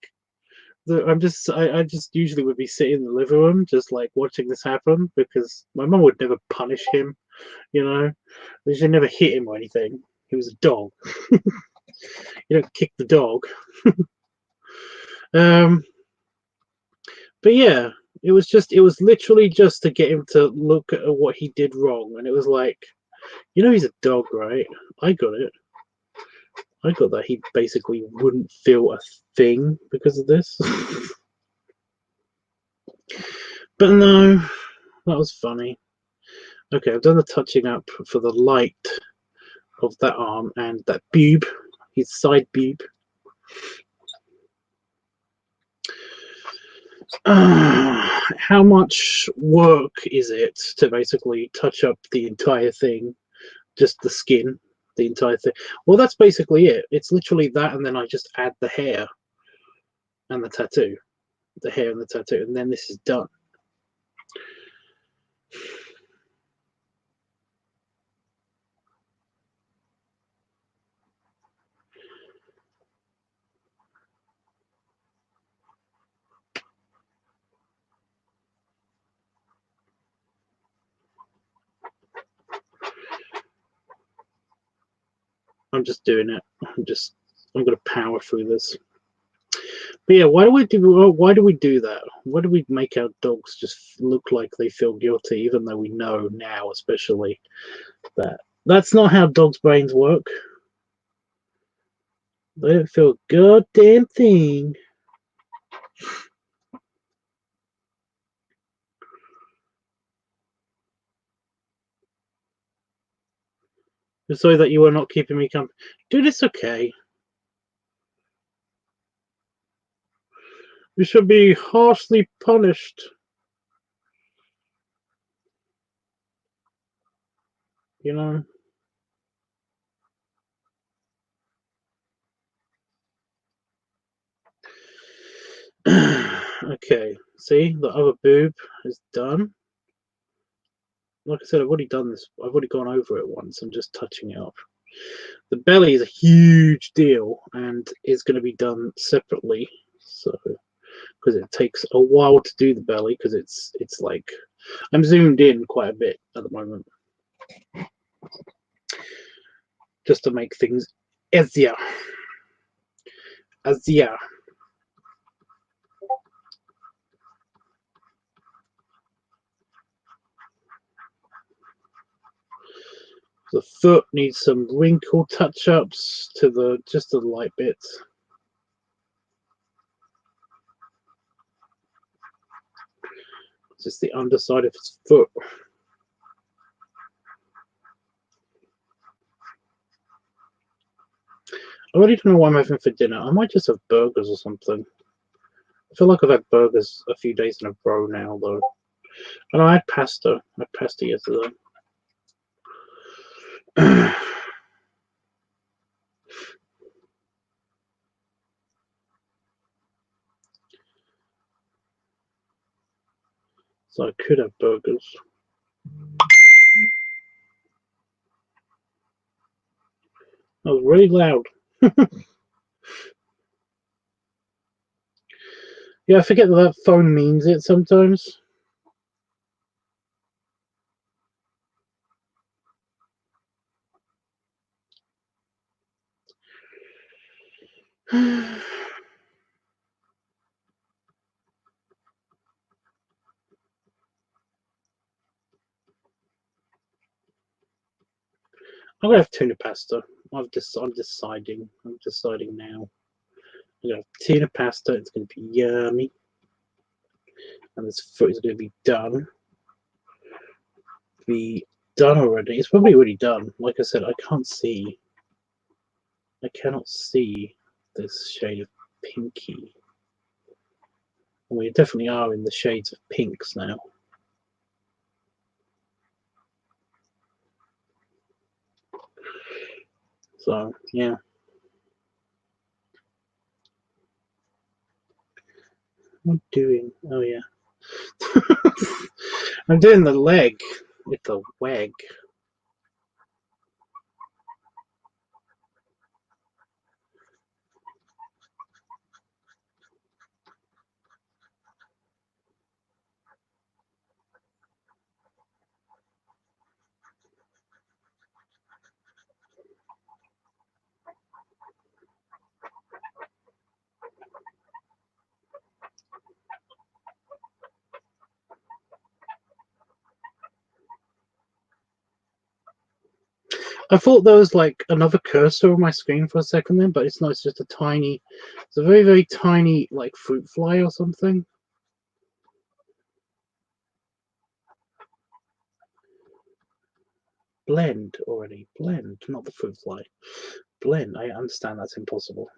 I just usually would be sitting in the living room, just like watching this happen, because my mum would never punish him, you know. She never hit him or anything. He was a dog. You don't kick the dog. um, but yeah, it was literally just to get him to look at what he did wrong, and it was like, you know, he's a dog, right? I got it. I got that he basically wouldn't feel a thing because of this. But no, that was funny. Okay, I've done the touching up for the light of that arm and that boob, his side boob. How much work is it to basically touch up the entire thing, just the skin, the entire thing? Well, that's basically it. It's literally that, and then I just add the hair and the tattoo, the hair and the tattoo, and then this is done. I'm just doing it. I'm gonna power through this. But yeah, why do we do that? Why do we make our dogs just look like they feel guilty, even though we know now, especially, that that's not how dogs' brains work. They don't feel a goddamn thing. Sorry that you are not keeping me company. Dude, it's okay. You should be harshly punished. You know? Okay, see? The other boob is done. Like I said, I've already done this. I've already gone over it once. I'm just touching it up. The belly is a huge deal and is going to be done separately. So, because it takes a while to do the belly, because it's like I'm zoomed in quite a bit at the moment, just to make things easier. Easier. The foot needs some wrinkle touch-ups to just the light bits. Just the underside of his foot. I really don't know what I'm having for dinner. I might just have burgers or something. I feel like I've had burgers a few days in a row now, though. And I had pasta. I had pasta yesterday. So I could have burgers. That was really loud. Yeah, I forget that phone means it sometimes. I'm gonna have tuna pasta. I'm deciding. I'm deciding now. I'm gonna have tuna pasta. It's gonna be yummy, and this foot is gonna be done. Already. It's probably already done. Like I said, I can't see. I cannot see this shade of pinky. We definitely are in the shades of pinks now. So yeah. What am I doing? Oh yeah. I'm doing the leg with the wag. I thought there was like another cursor on my screen for a second then, but it's not. It's just a tiny. It's a very, very tiny like fruit fly or something. Blend already. Blend, not the fruit fly. Blend. I understand that's impossible.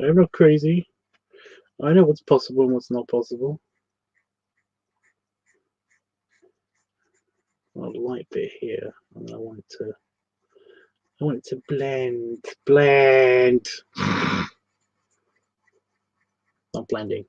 I'm not crazy. I know what's possible and what's not possible. A light bit here, and I want it to blend. Blend. Not blending.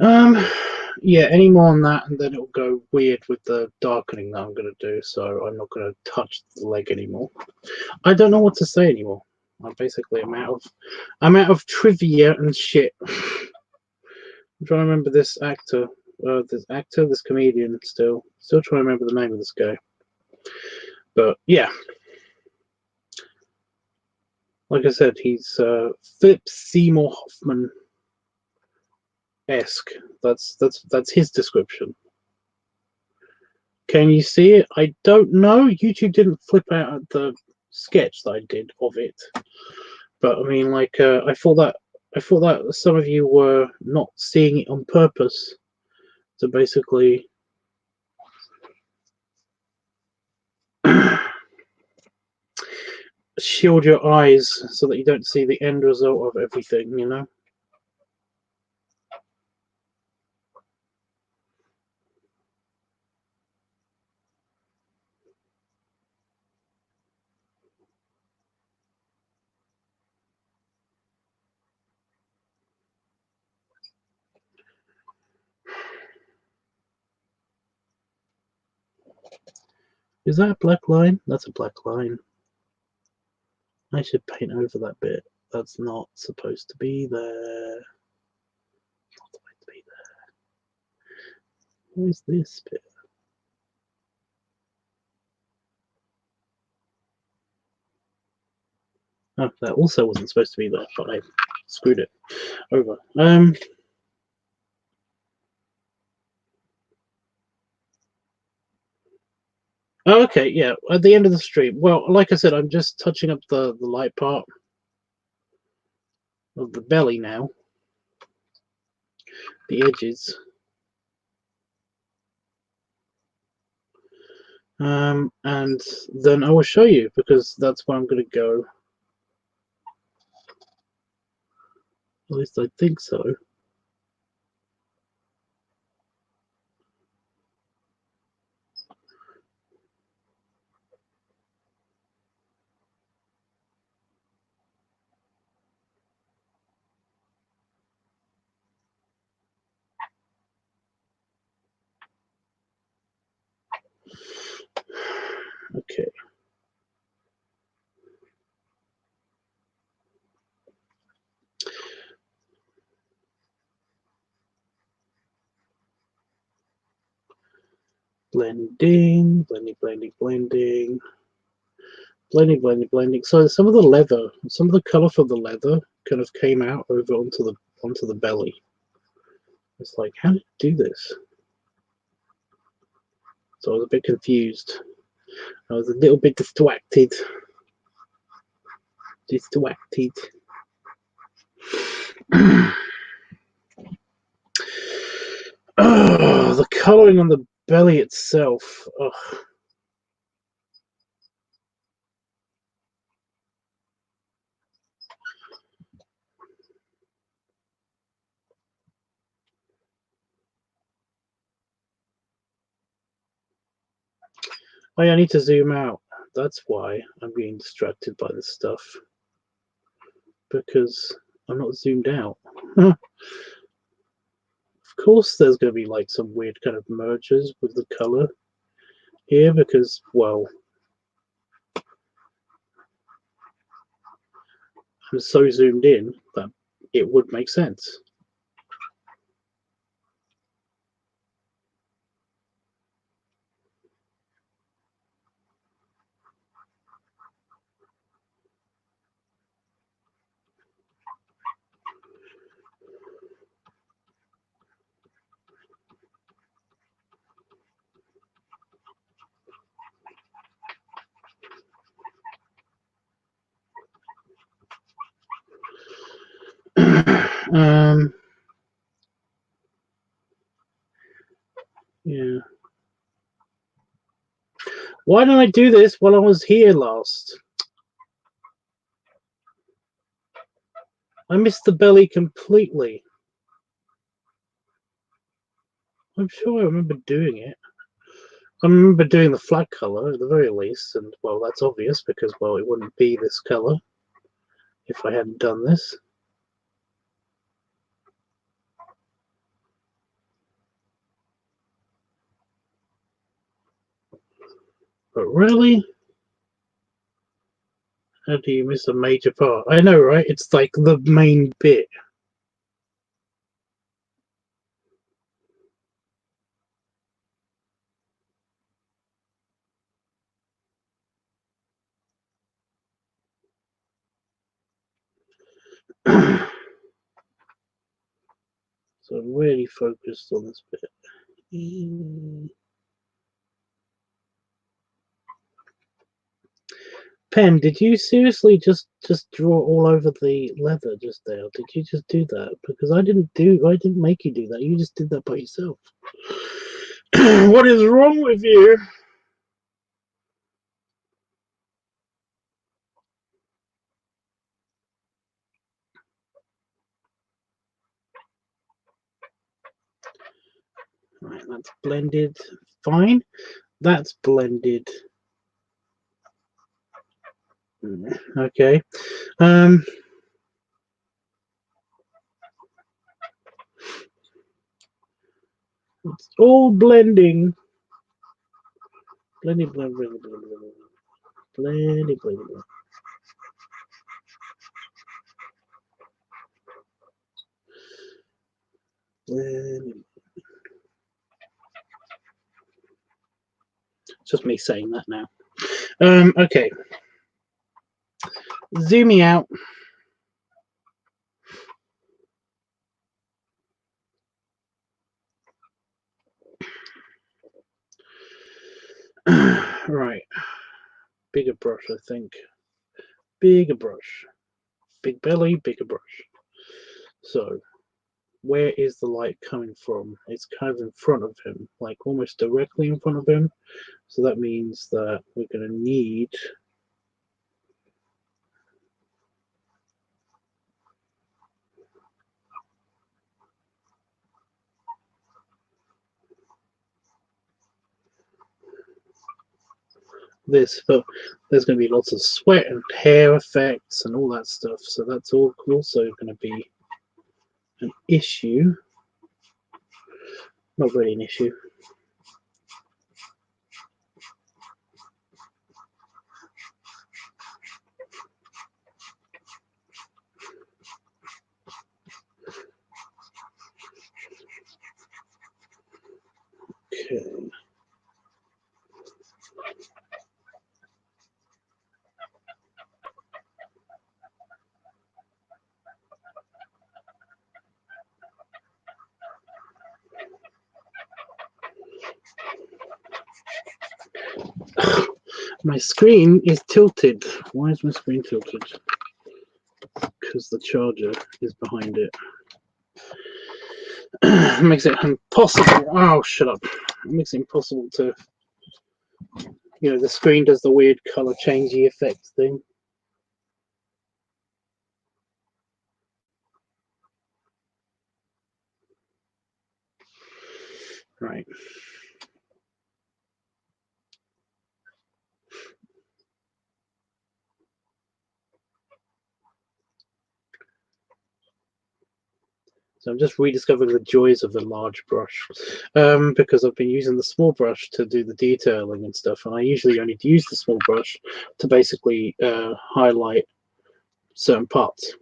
Yeah, any more on that, and then it'll go weird with the darkening that I'm going to do. So I'm not going to touch the leg anymore. I don't know what to say anymore. I'm out of trivia and shit. I'm trying to remember this actor, this comedian. Still trying to remember the name of this guy. But yeah, like I said, he's Philip Seymour Hoffman esque. That's his description. Can you see it? I don't know. YouTube didn't flip out at the sketch that I did of it, but I mean, like, I thought that some of you were not seeing it on purpose to basically shield your eyes so that you don't see the end result of everything, you know? Is that a black line? That's a black line. I should paint over that bit. That's not supposed to be there. Not supposed to be there. What is this bit? Oh, that also wasn't supposed to be there, but I screwed it over. Oh, okay, yeah. At the end of the stream. Well, like I said, I'm just touching up the light part of the belly now. The edges. And then I will show you, because that's where I'm going to go. At least I think so. Okay. Blending, blending, blending, blending. Blending, blending, blending. So some of the leather, some of the color from the leather kind of came out over onto the belly. It's like, how did you do this? So I was a bit confused. I was a little bit distracted. Oh, the coloring on the belly itself. Ugh. Oh, yeah, I need to zoom out. That's why I'm being distracted by this stuff. Because I'm not zoomed out. Of course there's going to be like some weird kind of mergers with the color here, because, well, I'm so zoomed in that it would make sense. Yeah. Why didn't I do this while I was here last? I missed the belly completely. I'm sure I remember doing it. I remember doing the flag color at the very least, and, well, that's obvious because, well, it wouldn't be this color if I hadn't done this. But really? How do you miss a major part? I know, right? It's like the main bit. So I'm really focused on this bit. Pen, did you seriously just draw all over the leather just there? Did you just do that? Because I didn't make you do that. You just did that by yourself. What is wrong with you? Right, that's blended. Fine. That's blended. Okay. It's all blending. Blending, blending, blending, blending, blending, blending. Blending. It's just me saying that now. Okay. Zooming out. Right. Bigger brush, I think. Bigger brush. Big belly, bigger brush. So, where is the light coming from? It's kind of in front of him, like almost directly in front of him. So that means that we're going to need this, but there's going to be lots of sweat and hair effects and all that stuff. So that's all also going to be an issue. Not really an issue. Okay. My screen is tilted. Why is my screen tilted? Because the charger is behind it. It makes it impossible. Oh, shut up. It makes it impossible to, the screen does the weird color changey effect thing. Right. So I'm just rediscovering the joys of the large brush, because I've been using the small brush to do the detailing and stuff, and I usually only use the small brush to basically highlight certain parts.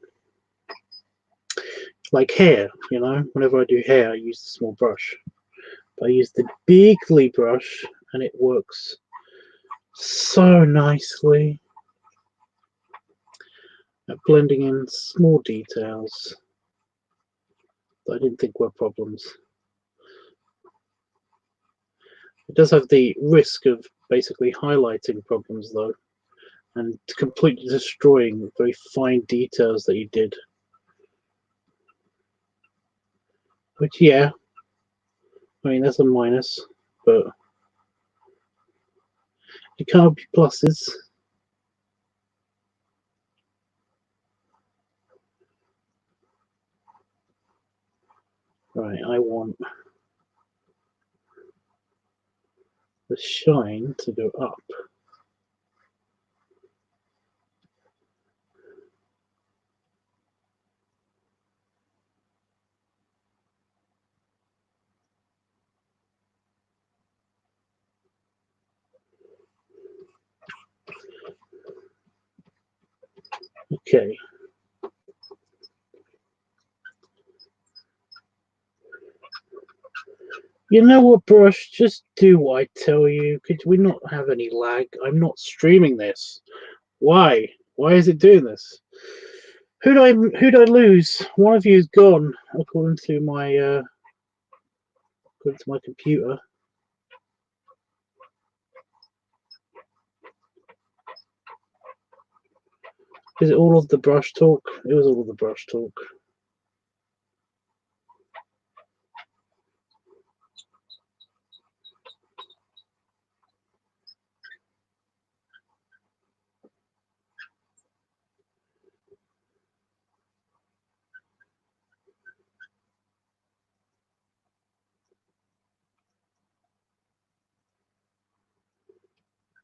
Like hair, whenever I do hair, I use the small brush. But I use the bigly brush, and it works so nicely at blending in small details that I didn't think were problems. It does have the risk of basically highlighting problems, though, and completely destroying very fine details that you did. Which, yeah, I mean, that's a minus, but it can't be pluses. Right, I want the shine to go up. Okay. You know what, Brush? Just do what I tell you. Could we not have any lag? I'm not streaming this. Why? Why is it doing this? Who'd I lose? One of you's gone, according to my computer. Is it all of the Brush talk? It was all of the Brush talk.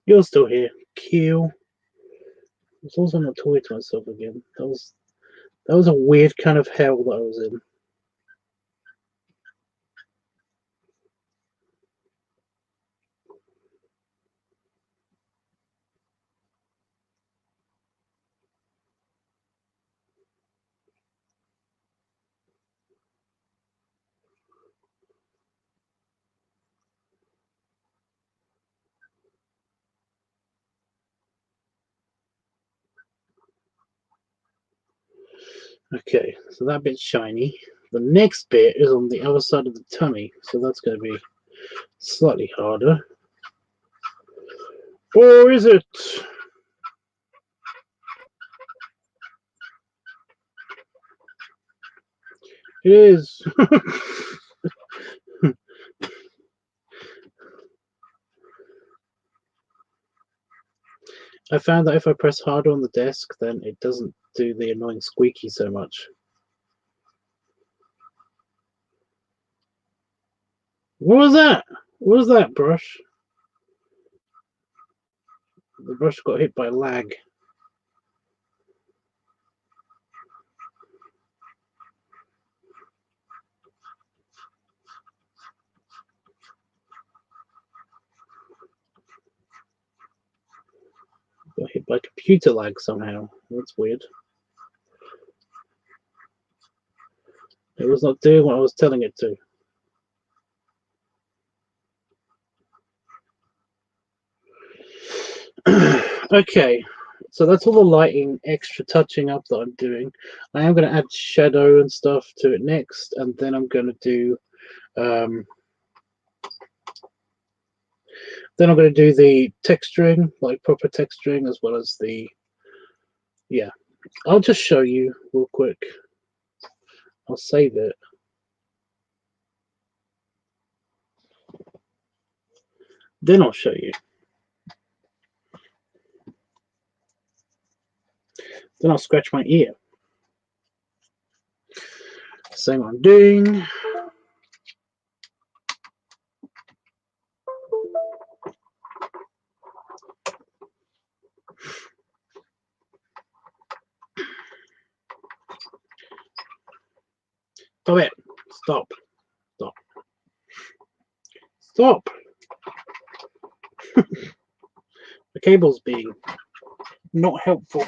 You're still here. Q. I was also not talking to myself again. That was a weird kind of hell that I was in. Okay, so that bit's shiny. The next bit is on the other side of the tummy, so that's going to be slightly harder. Or is it? It is. I found that if I press harder on the desk, then it doesn't do the annoying squeaky so much. What was that? What was that, Brush? The brush got hit by lag. Got hit by computer lag somehow. That's weird. It was not doing what I was telling it to. Okay, so that's all the lighting extra touching up that I'm doing. I am going to add shadow and stuff to it next, and then I'm going to do the texturing, like proper texturing, as well as the, yeah. I'll just show you real quick. I'll save it. Then I'll show you. Then I'll scratch my ear. Same what I'm doing. Stop it. Stop. Stop. Stop. The cable's being not helpful.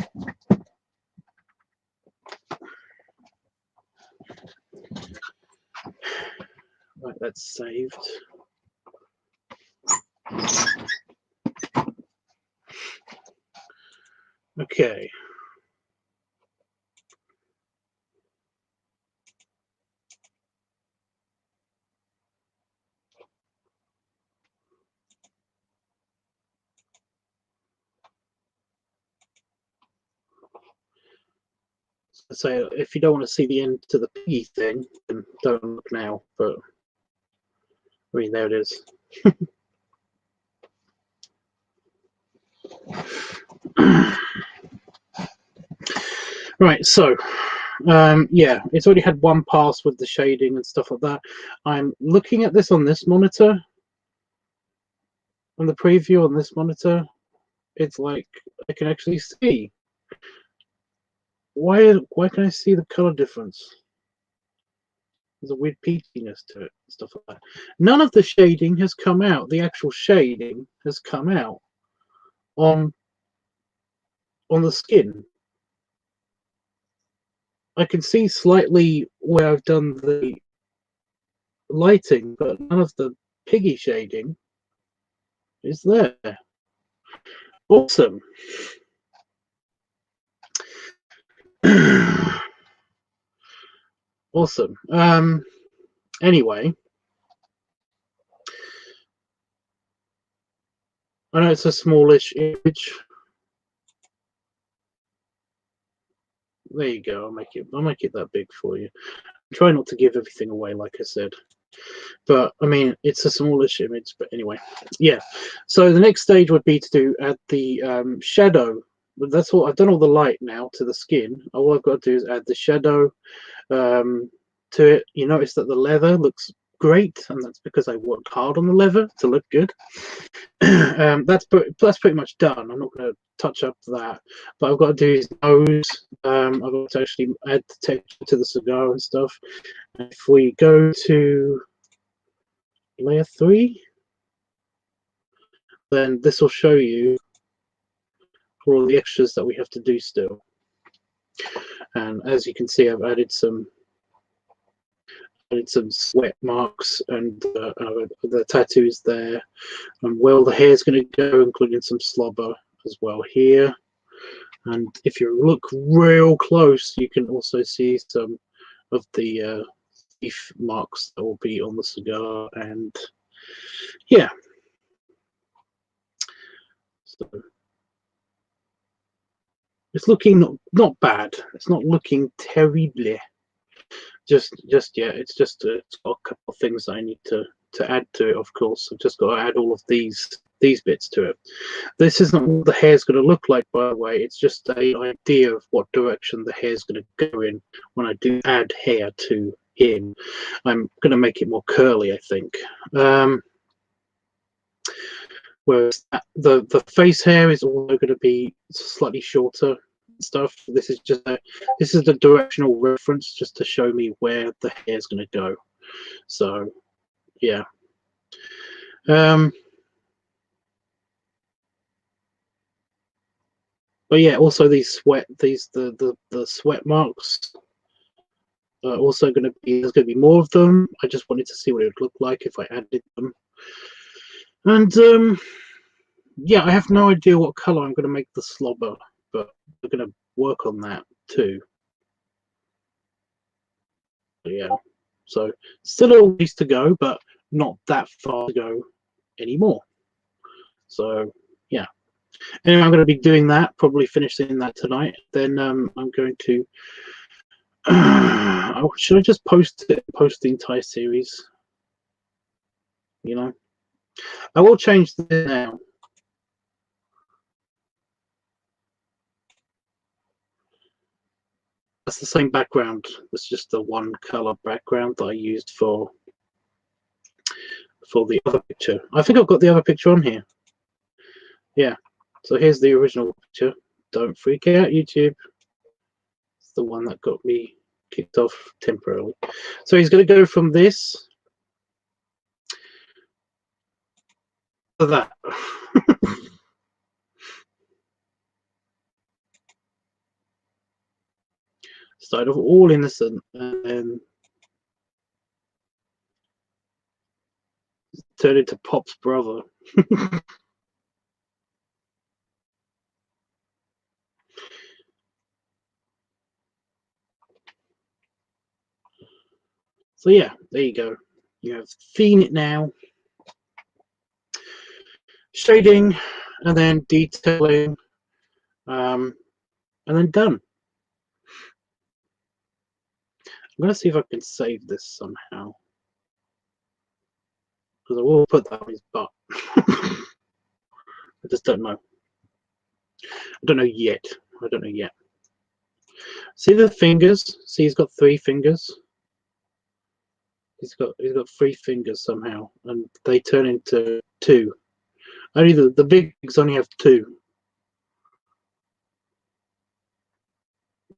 Right, that's saved. Okay. So if you don't want to see the end to the piggy thing, then don't look now. But I mean, there it is. Right, so yeah, it's already had one pass with the shading and stuff like that. I'm looking at this on this monitor, on the preview on this monitor. It's like I can actually see. Why can I see the color difference? There's a weird peakiness to it, stuff like that. None of the shading has come out. The actual shading has come out on the skin. I can see slightly where I've done the lighting, but none of the piggy shading is there. Awesome. Awesome. Anyway, I know it's a smallish image. There you go. I'll make it that big for you. Try not to give everything away, like I said. But I mean, it's a smallish image. But anyway, yeah. So the next stage would be to add the shadow. But that's all. I've done all the light now to the skin. All I've got to do is add the shadow to it. You notice that the leather looks great, and that's because I worked hard on the leather to look good. That's pretty much done. I'm not going to touch up that, but I've got to do his nose. I've got to actually add the texture to the cigar and stuff. And if we go to layer 3, then this will show you all the extras that we have to do still. And as you can see, I've added some sweat marks and the tattoos there, and where the hair's going to go, including some slobber as well here. And if you look real close, you can also see some of the teeth marks that will be on the cigar. And yeah, so it's looking not bad. It's not looking terribly just yet. It's just it's got a couple of things that I need to add to it. Of course, I've just got to add all of these bits to it. This isn't what the hair's going to look like, by the way. It's just an idea of what direction the hair's going to go in when I do add hair to him. I'm going to make it more curly, I think. Whereas the face hair is also going to be slightly shorter stuff. This is the directional reference just to show me where the hair is going to go. So yeah. But yeah, also the sweat marks are also going to be, there's going to be more of them. I just wanted to see what it would look like if I added them. And yeah, I have no idea what color I'm going to make the slobber, but we're going to work on that too. But yeah, so still a ways to go, but not that far to go anymore. So yeah. Anyway, I'm going to be doing that, probably finishing that tonight. Then I'm going to should I just post the entire series? You know, I will change this now. That's the same background. It's just the one color background that I used for the other picture. I think I've got the other picture on here. Yeah. So here's the original picture. Don't freak out, YouTube. It's the one that got me kicked off temporarily. So he's going to go from this to that. Started off all innocent and then turned into Pop's brother. So yeah, there you go. You have seen it now. Shading, and then detailing, and then done. I'm going to see if I can save this somehow, because I will put that on his butt. I just don't know. I don't know yet. I don't know yet. See the fingers? See, he's got 3 fingers. He's got 3 fingers somehow, and they turn into 2. Only the big pigs only have 2.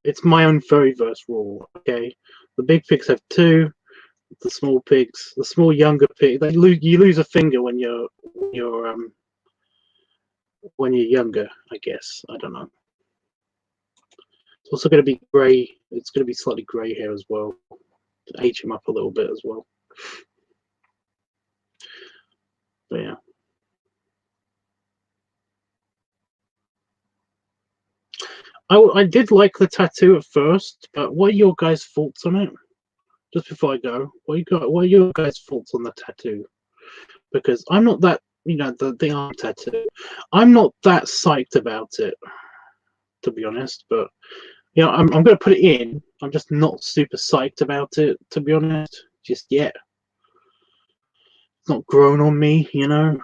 It's my own very verse rule. Okay, the big pigs have 2. The small pigs, the small younger pig, you lose a finger when you're younger. I guess, I don't know. It's also going to be grey it's going to be slightly grey hair as well, to age him up a little bit as well. But yeah. I did like the tattoo at first, but what are your guys' thoughts on it? Just before I go, what are your guys' thoughts on the tattoo? Because I'm not that, you know, the arm tattoo, I'm not that psyched about it, to be honest. But you know, I'm going to put it in. I'm just not super psyched about it, to be honest, just yet. It's not grown on me, you know.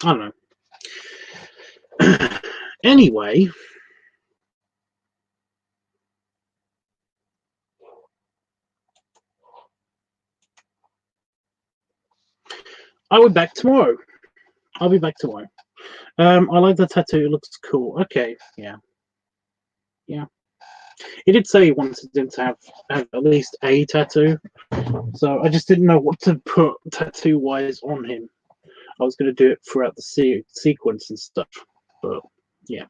I don't know. Anyway, I'll be back tomorrow. I'll be back tomorrow. I like the tattoo. It looks cool. Okay, yeah. He did say he wanted him to have at least a tattoo, so I just didn't know what to put tattoo-wise on him. I was going to do it throughout the sequence and stuff, but yeah.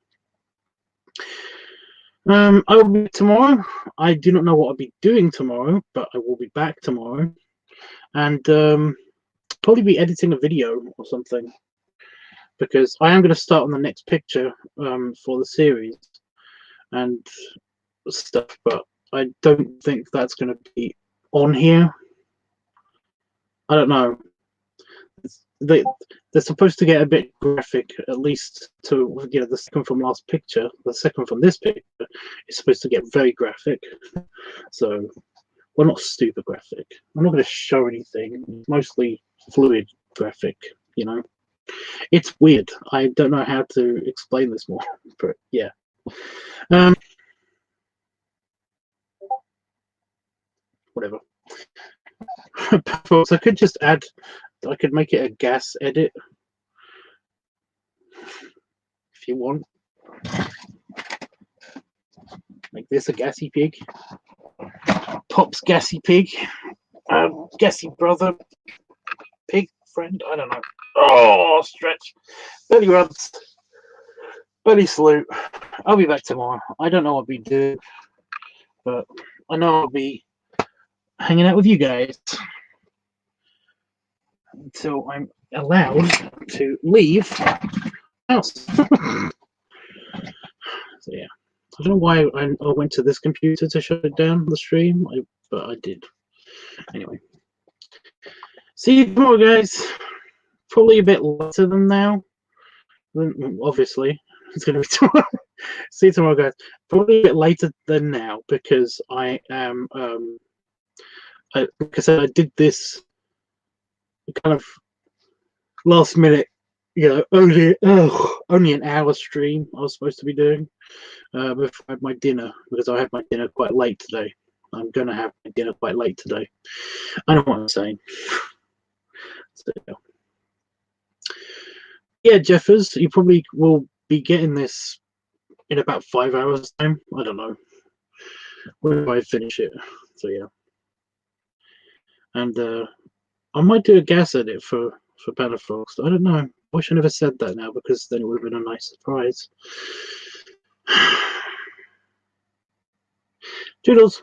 I will be tomorrow. I do not know what I'll be doing tomorrow, but I will be back tomorrow, and probably be editing a video or something, because I am going to start on the next picture for the series and stuff, but I don't think that's going to be on here. I don't know. They're supposed to get a bit graphic, at least to, you know, the second from last picture, the second from this picture is supposed to get very graphic. So, well, not super graphic. I'm not going to show anything. It's mostly fluid graphic, you know. It's weird. I don't know how to explain this more, but yeah. Whatever. So I could just add, I could make it a gas edit if you want. Make this a gassy pig. Pop's gassy pig. Gassy brother. Pig friend. I don't know. Oh, stretch. Belly rubs. Belly salute. I'll be back tomorrow. I don't know what I'll be doing, but I know I'll be hanging out with you guys until I'm allowed to leave the house. So yeah. I don't know why I went to this computer to shut it down, the stream, but I did. Anyway. See you tomorrow, guys. Probably a bit later than now. Obviously, it's going to be tomorrow. See you tomorrow, guys. Probably a bit later than now because I am, like I said, I did this kind of last minute, you know, only an hour stream I was supposed to be doing before I had my dinner, because I had my dinner quite late today. I'm going to have my dinner quite late today. I know what I'm saying. So, yeah, Jeffers, you probably will be getting this in about 5 hours time. I don't know when I finish it. So yeah, and I might do a gas edit for Banner Frost. I don't know. Wish I never said that now, because then it would have been a nice surprise. Toodles.